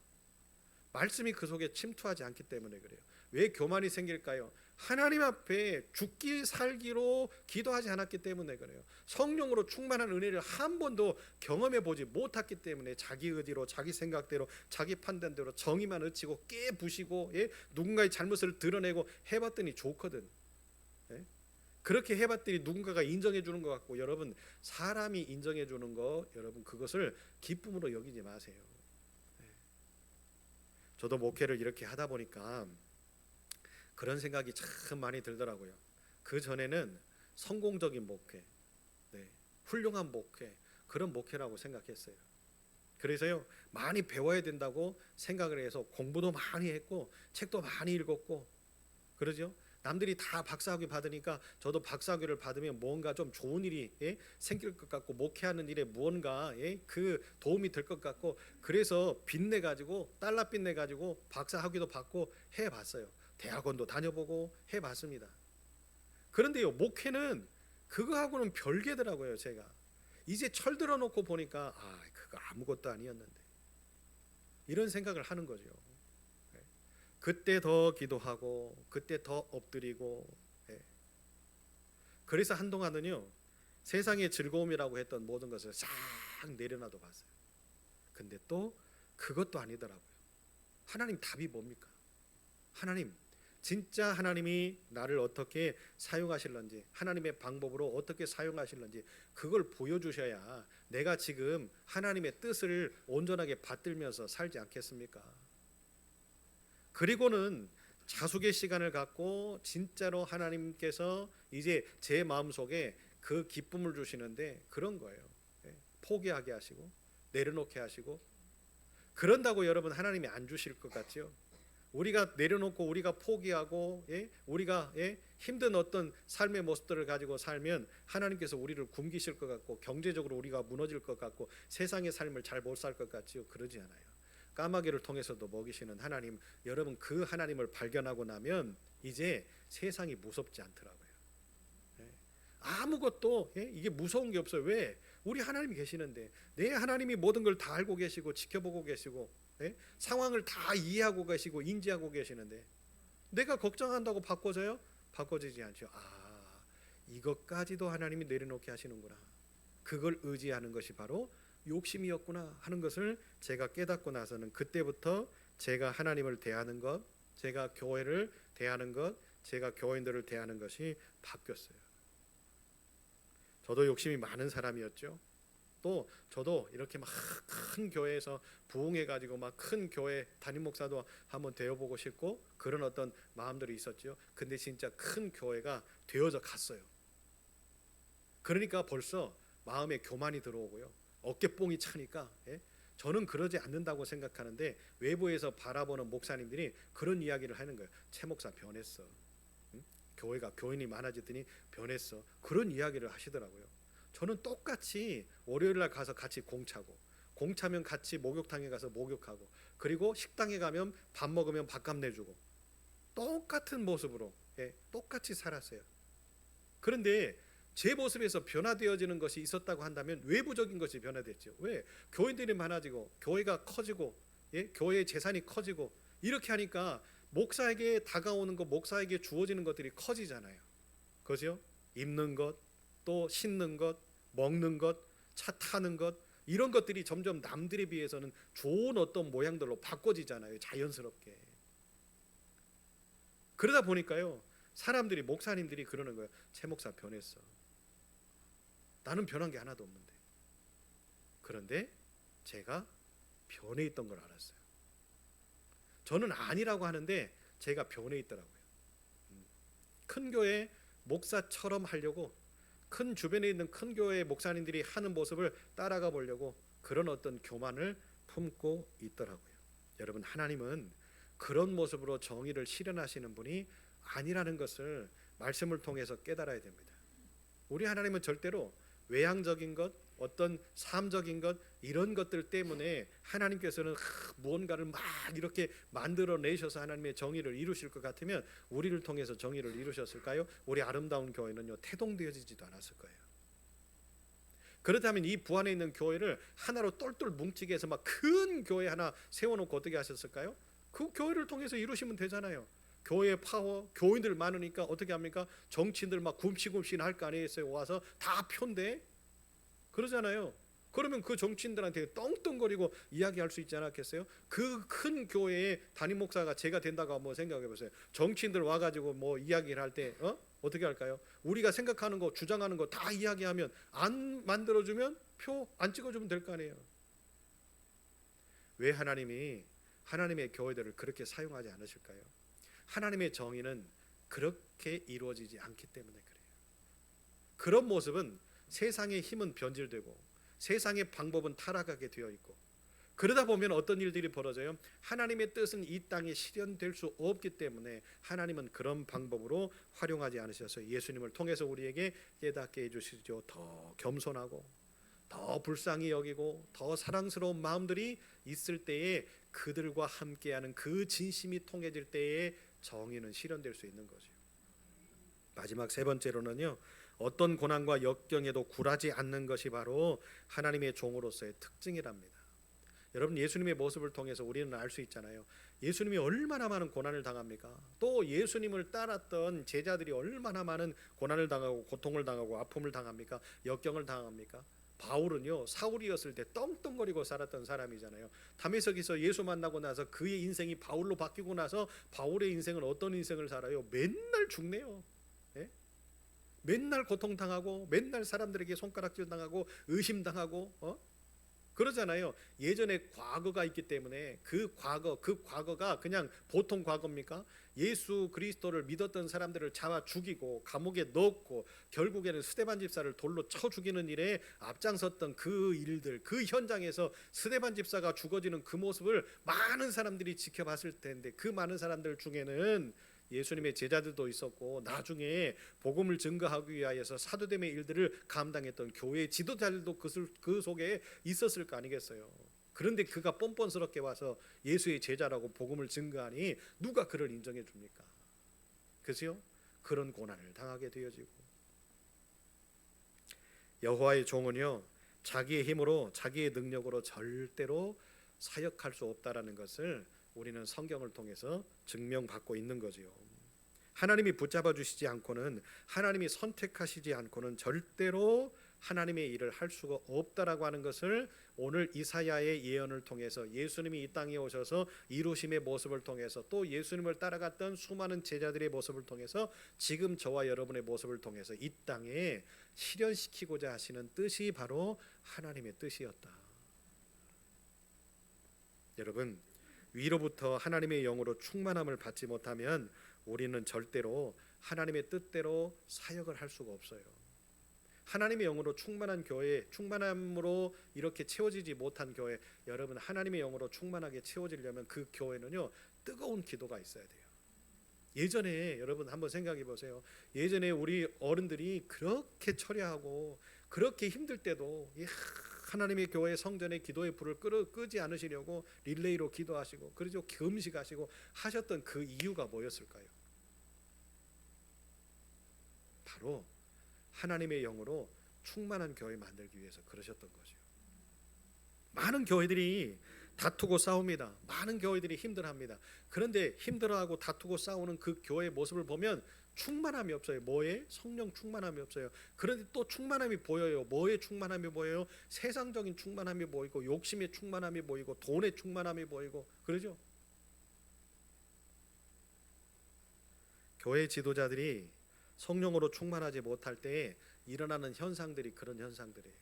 말씀이 그 속에 침투하지 않기 때문에 그래요. 왜 교만이 생길까요? 하나님 앞에 죽기 살기로 기도하지 않았기 때문에 그래요. 성령으로 충만한 은혜를 한 번도 경험해 보지 못했기 때문에 자기 의지로, 자기 생각대로, 자기 판단대로 정의만 의치고 깨부시고, 누군가의 잘못을 드러내고 해봤더니 좋거든. 그렇게 해봤더니 누군가가 인정해 주는 것 같고, 여러분, 사람이 인정해 주는 거, 여러분, 그것을 기쁨으로 여기지 마세요. 저도 목회를 이렇게 하다 보니까 그런 생각이 참 많이 들더라고요. 그 전에는 성공적인 목회, 훌륭한 목회, 그런 목회라고 생각했어요. 그래서요, 많이 배워야 된다고 생각을 해서 공부도 많이 했고 책도 많이 읽었고, 그러죠. 남들이 다 박사학위 받으니까 저도 박사학위를 받으면 뭔가 좀 좋은 일이 생길 것 같고, 목회하는 일에 무언가 그 도움이 될 것 같고, 그래서 빚내 가지고, 달러 빚내 가지고 박사학위도 받고 해봤어요. 대학원도 다녀보고 해봤습니다. 그런데요, 목회는 그거하고는 별개더라고요. 제가 이제 철들어 놓고 보니까 그거 아무것도 아니었는데, 이런 생각을 하는 거죠. 그때 더 기도하고 그때 더 엎드리고, 그래서 한동안은요, 세상의 즐거움이라고 했던 모든 것을 싹 내려놔도 봤어요. 근데 또 그것도 아니더라고요. 하나님 답이 뭡니까? 하나님, 진짜 하나님이 나를 어떻게 사용하실런지, 하나님의 방법으로 어떻게 사용하실런지 그걸 보여주셔야 내가 지금 하나님의 뜻을 온전하게 받들면서 살지 않겠습니까? 그리고는 자숙의 시간을 갖고 진짜로 하나님께서 이제 제 마음속에 그 기쁨을 주시는데, 그런 거예요. 포기하게 하시고 내려놓게 하시고. 그런다고 여러분 하나님이 안 주실 것 같죠? 우리가 내려놓고 우리가 포기하고 우리가 힘든 어떤 삶의 모습들을 가지고 살면 하나님께서 우리를 굶기실 것 같고, 경제적으로 우리가 무너질 것 같고, 세상의 삶을 잘 못 살 것 같지요? 그러지 않아요. 까마귀를 통해서도 먹이시는 하나님, 여러분 그 하나님을 발견하고 나면 이제 세상이 무섭지 않더라고요. 아무것도 이게 무서운 게 없어요. 왜? 우리 하나님이 계시는데, 내 하나님이 모든 걸 다 알고 계시고 지켜보고 계시고 상황을 다 이해하고 계시고 인지하고 계시는데, 내가 걱정한다고 바꿔져요? 바꿔지지 않죠. 이것까지도 하나님이 내려놓게 하시는구나. 그걸 의지하는 것이 바로 욕심이었구나 하는 것을 제가 깨닫고 나서는 그때부터 제가 하나님을 대하는 것, 제가 교회를 대하는 것, 제가 교인들을 대하는 것이 바뀌었어요. 저도 욕심이 많은 사람이었죠. 또 저도 이렇게 막 큰 교회에서 부흥해가지고 막 큰 교회 담임 목사도 한번 되어보고 싶고 그런 어떤 마음들이 있었죠. 근데 진짜 큰 교회가 되어져 갔어요. 그러니까 벌써 마음에 교만이 들어오고요. 어깨뽕이 차니까 저는 그러지 않는다고 생각하는데 외부에서 바라보는 목사님들이 그런 이야기를 하는 거예요. 최 목사 변했어. 응? 교회가 교인이 많아지더니 변했어. 그런 이야기를 하시더라고요. 저는 똑같이 월요일날 가서 같이 공차고 공차면 같이 목욕탕에 가서 목욕하고 그리고 식당에 가면 밥 먹으면 밥값 내주고 똑같은 모습으로 똑같이 살았어요. 그런데 제 모습에서 변화되어지는 것이 있었다고 한다면 외부적인 것이 변화됐죠. 왜? 교인들이 많아지고 교회가 커지고 교회의 재산이 커지고 이렇게 하니까 목사에게 다가오는 것, 목사에게 주어지는 것들이 커지잖아요. 그죠? 입는 것, 또 신는 것, 먹는 것, 차 타는 것 이런 것들이 점점 남들에 비해서는 좋은 어떤 모양들로 바꿔지잖아요. 자연스럽게. 그러다 보니까요. 사람들이 목사님들이 그러는 거예요. 최 목사 변했어. 나는 변한 게 하나도 없는데. 그런데 제가 변해 있던 걸 알았어요. 저는 아니라고 하는데 제가 변해 있더라고요. 큰 교회 목사처럼 하려고 큰 주변에 있는 큰 교회의 목사님들이 하는 모습을 따라가 보려고 그런 어떤 교만을 품고 있더라고요. 여러분, 하나님은 그런 모습으로 정의를 실현하시는 분이 아니라는 것을 말씀을 통해서 깨달아야 됩니다. 우리 하나님은 절대로 외향적인 것, 어떤 삶적인 것 이런 것들 때문에 하나님께서는 무언가를 막 이렇게 만들어내셔서 하나님의 정의를 이루실 것 같으면 우리를 통해서 정의를 이루셨을까요? 우리 아름다운 교회는요 태동되어지지도 않았을 거예요. 그렇다면 이 부안에 있는 교회를 하나로 똘똘 뭉치게 해서 막 큰 교회 하나 세워놓고 어떻게 하셨을까요? 그 교회를 통해서 이루시면 되잖아요. 교회 파워, 교인들 많으니까 어떻게 합니까? 정치인들 막 굼치굼치 할 거 아니겠어요? 와서 다 편대 그러잖아요. 그러면 그 정치인들한테 떵떵거리고 이야기할 수 있지 않았겠어요? 그 큰 교회의 담임 목사가 제가 된다고 한번 생각해 보세요. 정치인들 와가지고 뭐 이야기를 할 때 어떻게 할까요? 우리가 생각하는 거, 주장하는 거 다 이야기하면 안 만들어주면 표 안 찍어주면 될 거 아니에요. 왜 하나님이 하나님의 교회들을 그렇게 사용하지 않으실까요? 하나님의 정의는 그렇게 이루어지지 않기 때문에 그래요. 그런 모습은 세상의 힘은 변질되고 세상의 방법은 타락하게 되어 있고 그러다 보면 어떤 일들이 벌어져요? 하나님의 뜻은 이 땅에 실현될 수 없기 때문에 하나님은 그런 방법으로 활용하지 않으셔서 예수님을 통해서 우리에게 깨닫게 해주시죠. 더 겸손하고 더 불쌍히 여기고 더 사랑스러운 마음들이 있을 때에 그들과 함께하는 그 진심이 통해질 때에 정의는 실현될 수 있는 거죠. 마지막 세 번째로는요. 어떤 고난과 역경에도 굴하지 않는 것이 바로 하나님의 종으로서의 특징이랍니다. 여러분, 예수님의 모습을 통해서 우리는 알 수 있잖아요. 예수님이 얼마나 많은 고난을 당합니까? 또 예수님을 따랐던 제자들이 얼마나 많은 고난을 당하고 고통을 당하고 아픔을 당합니까? 역경을 당합니까? 바울은요, 사울이었을 때 떵떵거리고 살았던 사람이잖아요. 다메섹에서 예수 만나고 나서 그의 인생이 바울로 바뀌고 나서 바울의 인생은 어떤 인생을 살아요? 맨날 죽네요. 예? 맨날 고통당하고 맨날 사람들에게 손가락질 당하고 의심당하고 그러잖아요. 예전에 과거가 있기 때문에 그 과거가 그냥 보통 과거입니까? 예수 그리스도를 믿었던 사람들을 잡아 죽이고 감옥에 넣고 결국에는 스데반 집사를 돌로 쳐 죽이는 일에 앞장섰던 그 일들, 그 현장에서 스데반 집사가 죽어지는 그 모습을 많은 사람들이 지켜봤을 텐데 그 많은 사람들 중에는 예수님의 제자들도 있었고 나중에 복음을 증거하기 위하여서 사도됨의 일들을 감당했던 교회 지도자들도 그 속에 있었을 거 아니겠어요. 그런데 그가 뻔뻔스럽게 와서 예수의 제자라고 복음을 증거하니 누가 그를 인정해 줍니까? 그죠? 그런 고난을 당하게 되어지고 여호와의 종은요 자기의 힘으로 자기의 능력으로 절대로 사역할 수 없다라는 것을 우리는 성경을 통해서 증명받고 있는 거지요. 하나님이 붙잡아 주시지 않고는 하나님이 선택하시지 않고는 절대로 하나님의 일을 할 수가 없다라고 하는 것을 오늘 이사야의 예언을 통해서 예수님이 이 땅에 오셔서 이루심의 모습을 통해서 또 예수님을 따라갔던 수많은 제자들의 모습을 통해서 지금 저와 여러분의 모습을 통해서 이 땅에 실현시키고자 하시는 뜻이 바로 하나님의 뜻이었다. 여러분, 위로부터 하나님의 영으로 충만함을 받지 못하면 우리는 절대로 하나님의 뜻대로 사역을 할 수가 없어요. 하나님의 영으로 충만한 교회, 충만함으로 이렇게 채워지지 못한 교회, 여러분 하나님의 영으로 충만하게 채워지려면 그 교회는요 뜨거운 기도가 있어야 돼요. 예전에 여러분 한번 생각해 보세요. 예전에 우리 어른들이 그렇게 처리하고 그렇게 힘들 때도 하나님의 교회 성전의 기도의 불을 끄지 않으시려고 릴레이로 기도하시고 그러죠, 금식하시고 하셨던 그 이유가 뭐였을까요? 바로 하나님의 영으로 충만한 교회 만들기 위해서 그러셨던 거죠. 많은 교회들이 다투고 싸웁니다. 많은 교회들이 힘들어합니다. 그런데 힘들어하고 다투고 싸우는 그 교회의 모습을 보면 충만함이 없어요. 뭐에? 성령 충만함이 없어요. 그런데 또 충만함이 보여요. 뭐에 충만함이 보여요? 세상적인 충만함이 보이고 욕심의 충만함이 보이고 돈의 충만함이 보이고 그러죠. 교회 지도자들이 성령으로 충만하지 못할 때에 일어나는 현상들이 그런 현상들이에요.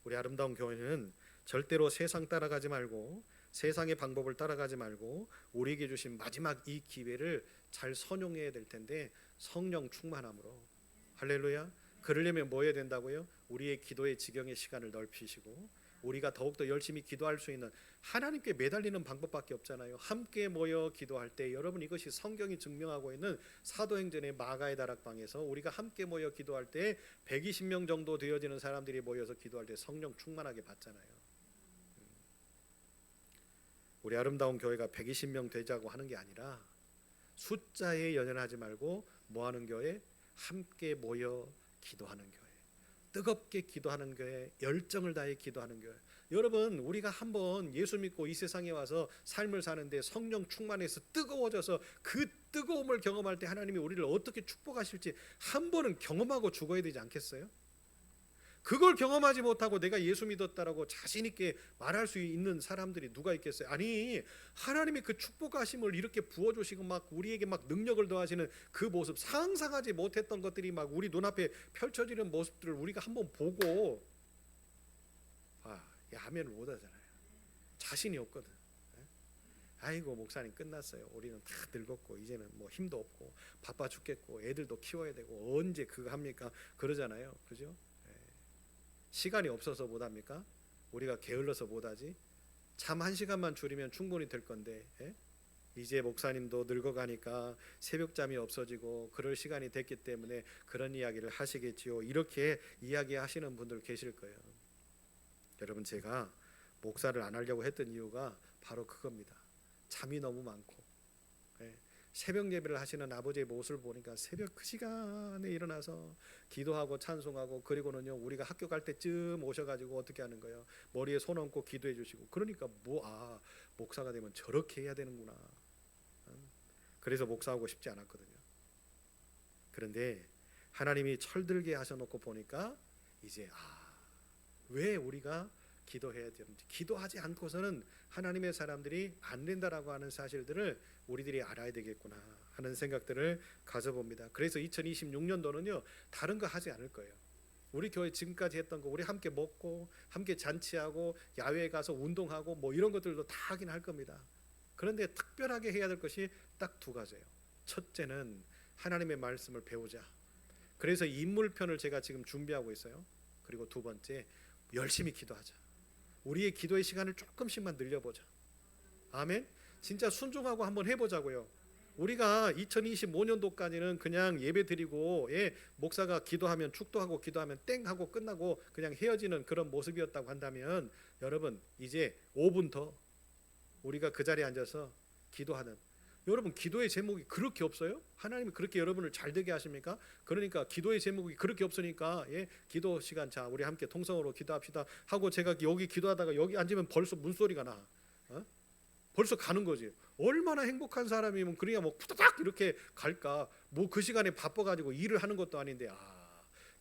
우리 아름다운 교회는 절대로 세상 따라가지 말고 세상의 방법을 따라가지 말고 우리에게 주신 마지막 이 기회를 잘 선용해야 될 텐데 성령 충만함으로, 할렐루야. 그러려면 뭐 해야 된다고요? 우리의 기도의 지경의 시간을 넓히시고 우리가 더욱더 열심히 기도할 수 있는, 하나님께 매달리는 방법밖에 없잖아요. 함께 모여 기도할 때, 여러분 이것이 성경이 증명하고 있는 사도행전의 마가의 다락방에서 우리가 함께 모여 기도할 때 120명 정도 되어지는 사람들이 모여서 기도할 때 성령 충만하게 받잖아요. 우리 아름다운 교회가 120명 되자고 하는 게 아니라 숫자에 연연하지 말고 뭐 하는 교회? 함께 모여 기도하는 교회, 뜨겁게 기도하는 교회, 열정을 다해 기도하는 교회. 여러분 우리가 한번 예수 믿고 이 세상에 와서 삶을 사는데 성령 충만해서 뜨거워져서 그 뜨거움을 경험할 때 하나님이 우리를 어떻게 축복하실지 한 번은 경험하고 죽어야 되지 않겠어요? 그걸 경험하지 못하고 내가 예수 믿었다라고 자신 있게 말할 수 있는 사람들이 누가 있겠어요? 아니, 하나님이 그 축복하심을 이렇게 부어주시고 막 우리에게 막 능력을 더하시는 그 모습, 상상하지 못했던 것들이 막 우리 눈앞에 펼쳐지는 모습들을 우리가 한번 보고 야면을 못 하잖아요. 자신이 없거든. 아이고 목사님 끝났어요. 우리는 다 늙었고 이제는 뭐 힘도 없고 바빠 죽겠고 애들도 키워야 되고 언제 그거 합니까? 그러잖아요. 그죠? 시간이 없어서 못합니까? 우리가 게을러서 못하지? 잠 1시간만 줄이면 충분히 될 건데 이제 목사님도 늙어가니까 새벽잠이 없어지고 그럴 시간이 됐기 때문에 그런 이야기를 하시겠지요. 이렇게 이야기하시는 분들 계실 거예요. 여러분 제가 목사를 안 하려고 했던 이유가 바로 그겁니다. 잠이 너무 많고 새벽 예배를 하시는 아버지의 모습을 보니까 새벽 그 시간에 일어나서 기도하고 찬송하고 그리고는요 우리가 학교 갈 때쯤 오셔가지고 어떻게 하는 거예요? 머리에 손 얹고 기도해 주시고 그러니까 목사가 되면 저렇게 해야 되는구나. 그래서 목사하고 싶지 않았거든요. 그런데 하나님이 철들게 하셔놓고 보니까 이제 왜 우리가 기도해야 되는지, 기도하지 않고서는 하나님의 사람들이 안 된다라고 하는 사실들을 우리들이 알아야 되겠구나 하는 생각들을 가져봅니다. 그래서 2026년도는요 다른 거 하지 않을 거예요. 우리 교회 지금까지 했던 거 우리 함께 먹고 함께 잔치하고 야외에 가서 운동하고 뭐 이런 것들도 다 하긴 할 겁니다. 그런데 특별하게 해야 될 것이 딱 2가지예요. 첫째는 하나님의 말씀을 배우자. 그래서 인물편을 제가 지금 준비하고 있어요. 그리고 2번째, 열심히 기도하자. 우리의 기도의 시간을 조금씩만 늘려보자. 아멘. 진짜 순종하고 한번 해보자고요. 우리가 2025년도까지는 그냥 예배 드리고 목사가 기도하면 축도하고 기도하면 땡 하고 끝나고 그냥 헤어지는 그런 모습이었다고 한다면 여러분 이제 5분 더 우리가 그 자리에 앉아서 기도하는, 여러분 기도의 제목이 그렇게 없어요? 하나님이 그렇게 여러분을 잘 되게 하십니까? 그러니까 기도의 제목이 그렇게 없으니까 기도 시간, 자 우리 함께 통성으로 기도합시다 하고 제가 여기 기도하다가 여기 앉으면 벌써 문소리가 나. 벌써 가는 거지. 얼마나 행복한 사람이면 그래야 뭐 후다닥 이렇게 갈까. 뭐 그 시간에 바빠가지고 일을 하는 것도 아닌데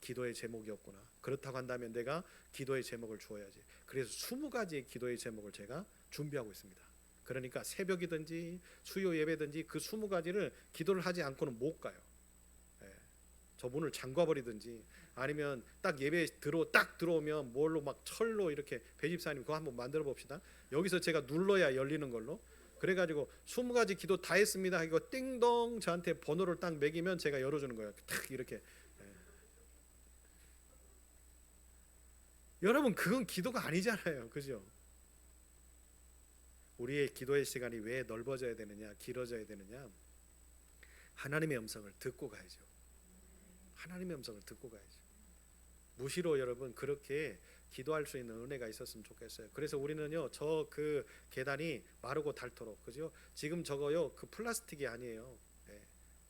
기도의 제목이 없구나. 그렇다고 한다면 내가 기도의 제목을 주어야지. 그래서 20가지의 기도의 제목을 제가 준비하고 있습니다. 그러니까 새벽이든지 수요 예배든지 그 20가지를 기도를 하지 않고는 못 가요. 예. 저 문을 잠궈버리든지 아니면 딱 예배 딱 들어오면 뭘로 막 철로 이렇게 배집사님 그거 한번 만들어 봅시다. 여기서 제가 눌러야 열리는 걸로. 그래가지고 20가지 기도 다 했습니다. 이거 띵동 저한테 번호를 딱 매기면 제가 열어주는 거예요. 딱 이렇게. 예. 여러분 그건 기도가 아니잖아요. 그죠? 우리의 기도의 시간이 왜 넓어져야 되느냐, 길어져야 되느냐? 하나님의 음성을 듣고 가야죠. 하나님의 음성을 듣고 가야죠. 무시로 여러분 그렇게 기도할 수 있는 은혜가 있었으면 좋겠어요. 그래서 우리는요 저 그 계단이 마르고 닳도록 그죠? 지금 저거요 그 플라스틱이 아니에요. 예.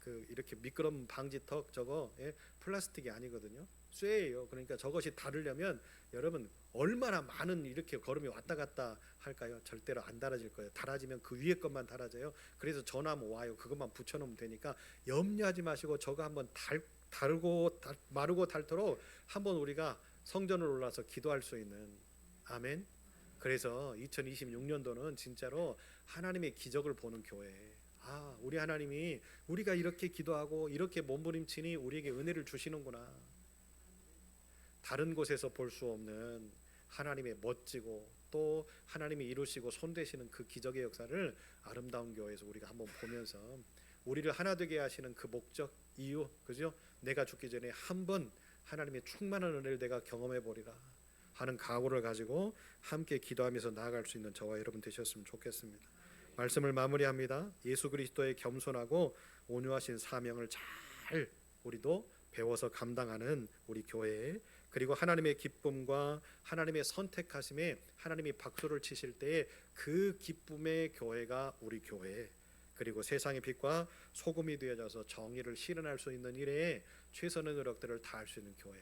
그 이렇게 미끄럼 방지턱 저거 예, 플라스틱이 아니거든요. 쇠예요. 그러니까 저것이 닳으려면 여러분 얼마나 많은 이렇게 걸음이 왔다 갔다 할까요? 절대로 안 닳아질 거예요. 닳아지면 그 위에 것만 닳아져요. 그래서 전화면 와요. 그것만 붙여놓으면 되니까 염려하지 마시고 저거 한번 마르고 닳도록 한번 우리가 성전을 올라서 기도할 수 있는 아멘. 그래서 2026년도는 진짜로 하나님의 기적을 보는 교회. 우리 하나님이 우리가 이렇게 기도하고 이렇게 몸부림치니 우리에게 은혜를 주시는구나. 다른 곳에서 볼 수 없는 하나님의 멋지고 또 하나님이 이루시고 손대시는 그 기적의 역사를 아름다운 교회에서 우리가 한번 보면서 우리를 하나 되게 하시는 그 목적 이유 그죠? 내가 죽기 전에 한번 하나님의 충만한 은혜를 내가 경험해 보리라 하는 각오를 가지고 함께 기도하면서 나아갈 수 있는 저와 여러분 되셨으면 좋겠습니다. 말씀을 마무리합니다. 예수 그리스도의 겸손하고 온유하신 사명을 잘 우리도 배워서 감당하는 우리 교회 그리고 하나님의 기쁨과 하나님의 선택하심에 하나님이 박수를 치실 때에 그 기쁨의 교회가 우리 교회 그리고 세상의 빛과 소금이 되어져서 정의를 실현할 수 있는 일에 최선의 노력들을 다할 수 있는 교회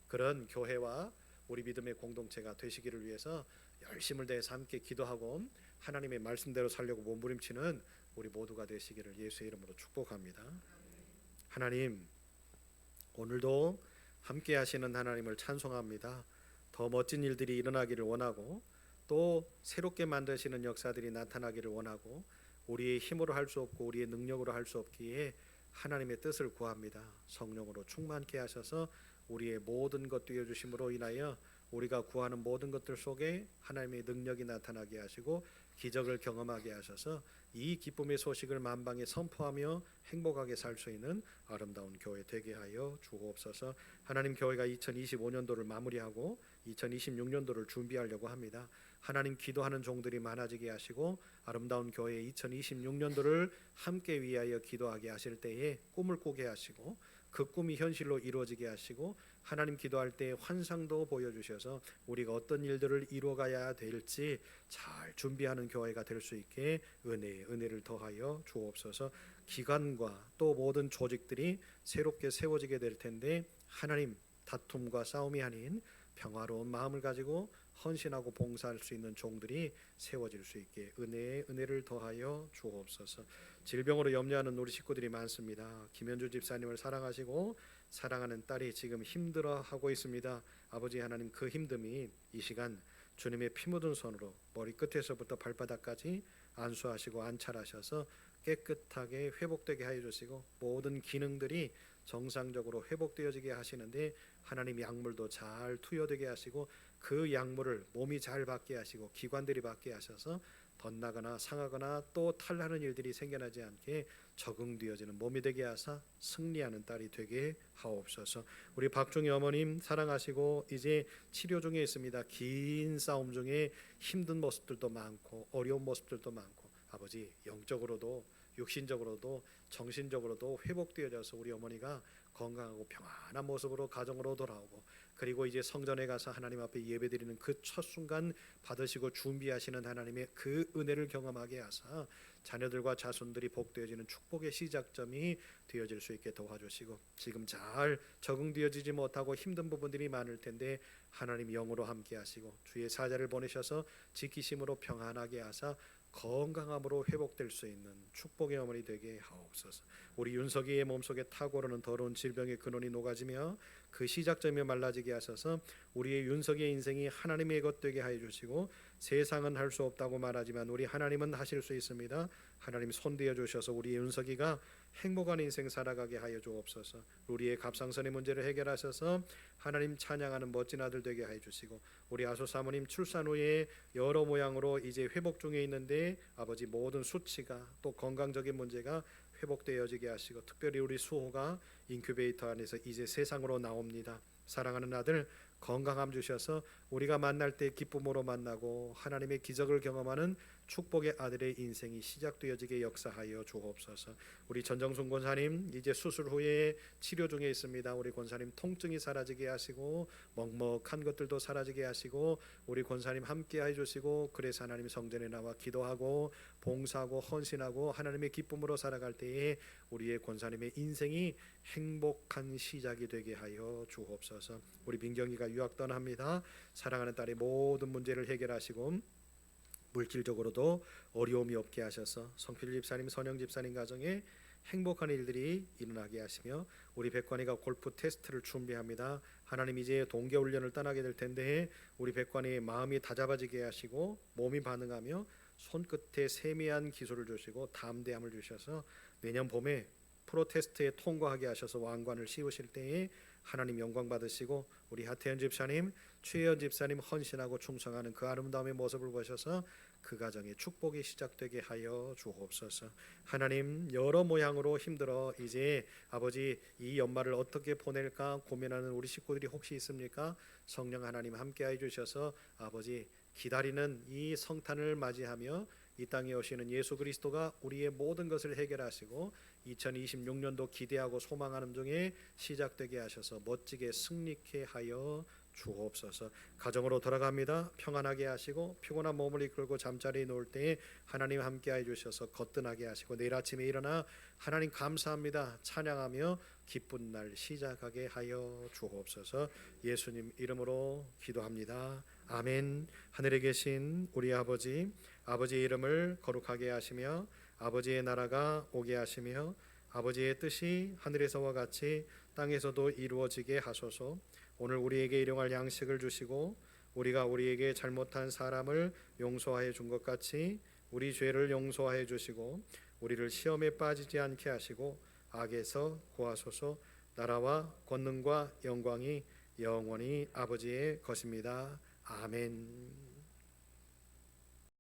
그런 교회와 우리 믿음의 공동체가 되시기를 위해서 열심을 다해서 함께 기도하고 하나님의 말씀대로 살려고 몸부림치는 우리 모두가 되시기를 예수의 이름으로 축복합니다. 하나님 오늘도 함께 하시는 하나님을 찬송합니다. 더 멋진 일들이 일어나기를 원하고 또 새롭게 만드시는 역사들이 나타나기를 원하고 우리의 힘으로 할 수 없고 우리의 능력으로 할 수 없기에 하나님의 뜻을 구합니다. 성령으로 충만케 하셔서 우리의 모든 것 되어주심으로 인하여 우리가 구하는 모든 것들 속에 하나님의 능력이 나타나게 하시고 기적을 경험하게 하셔서 이 기쁨의 소식을 만방에 선포하며 행복하게 살 수 있는 아름다운 교회 되게 하여 주옵소서. 하나님 교회가 2025년도를 마무리하고 2026년도를 준비하려고 합니다. 하나님 기도하는 종들이 많아지게 하시고 아름다운 교회 2026년도를 함께 위하여 기도하게 하실 때에 꿈을 꾸게 하시고 그 꿈이 현실로 이루어지게 하시고 하나님 기도할 때 환상도 보여주셔서 우리가 어떤 일들을 이루어가야 될지 잘 준비하는 교회가 될 수 있게 은혜를 더하여 주옵소서. 기관과 또 모든 조직들이 새롭게 세워지게 될 텐데 하나님 다툼과 싸움이 아닌 평화로운 마음을 가지고 헌신하고 봉사할 수 있는 종들이 세워질 수 있게 은혜를 더하여 주옵소서. 질병으로 염려하는 우리 식구들이 많습니다. 김현주 집사님을 사랑하시고 사랑하는 딸이 지금 힘들어하고 있습니다. 아버지 하나님 그 힘듦이 이 시간 주님의 피 묻은 손으로 머리끝에서부터 발바닥까지 안수하시고 안찰하셔서 깨끗하게 회복되게 하여 주시고 모든 기능들이 정상적으로 회복되어지게 하시는데 하나님 약물도 잘 투여되게 하시고 그 약물을 몸이 잘 받게 하시고 기관들이 받게 하셔서 덧나거나 상하거나 또 탈나는 일들이 생겨나지 않게 적응되어지는 몸이 되게 하사 승리하는 딸이 되게 하옵소서. 우리 박종희 어머님 사랑하시고 이제 치료 중에 있습니다. 긴 싸움 중에 힘든 모습들도 많고 어려운 모습들도 많고 아버지 영적으로도 육신적으로도 정신적으로도 회복되어져서 우리 어머니가 건강하고 평안한 모습으로 가정으로 돌아오고 그리고 이제 성전에 가서 하나님 앞에 예배드리는 그 첫 순간 받으시고 준비하시는 하나님의 그 은혜를 경험하게 하사 자녀들과 자손들이 복되어지는 축복의 시작점이 되어질 수 있게 도와주시고 지금 잘 적응되어지지 못하고 힘든 부분들이 많을 텐데 하나님 영으로 함께 하시고 주의 사자를 보내셔서 지키심으로 평안하게 하사 건강함으로 회복될 수 있는 축복의 어머니 되게 하옵소서. 우리 윤석이의 몸속에 타고 오르는 더러운 질병의 근원이 녹아지며 그 시작점이 말라지게 하셔서 우리의 윤석의 인생이 하나님의 것 되게 하여 주시고, 세상은 할 수 없다고 말하지만 우리 하나님은 하실 수 있습니다. 하나님 손대어 주셔서 우리 윤석이가 행복한 인생 살아가게 하여 주옵소서. 우리의 갑상선의 문제를 해결하셔서 하나님 찬양하는 멋진 아들 되게 하여 주시고, 우리 아소 사모님 출산 후에 여러 모양으로 이제 회복 중에 있는데 아버지 모든 수치가 또 건강적인 문제가 회복되어지게 하시고, 특별히 우리 수호가 인큐베이터 안에서 이제 세상으로 나옵니다. 사랑하는 아들 건강함 주셔서 우리가 만날 때 기쁨으로 만나고 하나님의 기적을 경험하는 축복의 아들의 인생이 시작되어지게 역사하여 주옵소서. 우리 전정순 권사님 이제 수술 후에 치료 중에 있습니다. 우리 권사님 통증이 사라지게 하시고 먹먹한 것들도 사라지게 하시고 우리 권사님 함께 해주시고, 그래서 하나님 성전에 나와 기도하고 봉사하고 헌신하고 하나님의 기쁨으로 살아갈 때에 우리의 권사님의 인생이 행복한 시작이 되게 하여 주옵소서. 우리 민경이가 유학 떠납니다. 사랑하는 딸의 모든 문제를 해결하시고 물질적으로도 어려움이 없게 하셔서 성필 집사님, 선영 집사님 가정에 행복한 일들이 일어나게 하시며, 우리 백관이가 골프 테스트를 준비합니다. 하나님 이제 동계훈련을 떠나게 될 텐데 우리 백관이 마음이 다잡아지게 하시고 몸이 반응하며 손끝에 세미한 기술을 주시고 담대함을 주셔서 내년 봄에 프로 테스트에 통과하게 하셔서 왕관을 씌우실 때에 하나님 영광 받으시고, 우리 하태현 집사님, 최현 집사님 헌신하고 충성하는 그 아름다움의 모습을 보셔서 그 가정에 축복이 시작되게 하여 주옵소서. 하나님 여러 모양으로 힘들어 이제 아버지 이 연말을 어떻게 보낼까 고민하는 우리 식구들이 혹시 있습니까? 성령 하나님 함께해 주셔서 아버지 기다리는 이 성탄을 맞이하며 이 땅에 오시는 예수 그리스도가 우리의 모든 것을 해결하시고 2026년도 기대하고 소망하는 중에 시작되게 하셔서 멋지게 승리케 하여 주옵소서. 가정으로 돌아갑니다. 평안하게 하시고 피곤한 몸을 이끌고 잠자리에 누울 때에 하나님 함께해 주셔서 거뜬하게 하시고 내일 아침에 일어나 하나님 감사합니다 찬양하며 기쁜 날 시작하게 하여 주옵소서. 예수님 이름으로 기도합니다. 아멘. 하늘에 계신 우리 아버지, 아버지의 이름을 거룩하게 하시며 아버지의 나라가 오게 하시며 아버지의 뜻이 하늘에서와 같이 땅에서도 이루어지게 하소서. 오늘 우리에게 일용할 양식을 주시고 우리가 우리에게 잘못한 사람을 용서하여 준 것 같이 우리 죄를 용서하여 주시고 우리를 시험에 빠지지 않게 하시고 악에서 구하소서. 나라와 권능과 영광이 영원히 아버지의 것입니다. 아멘.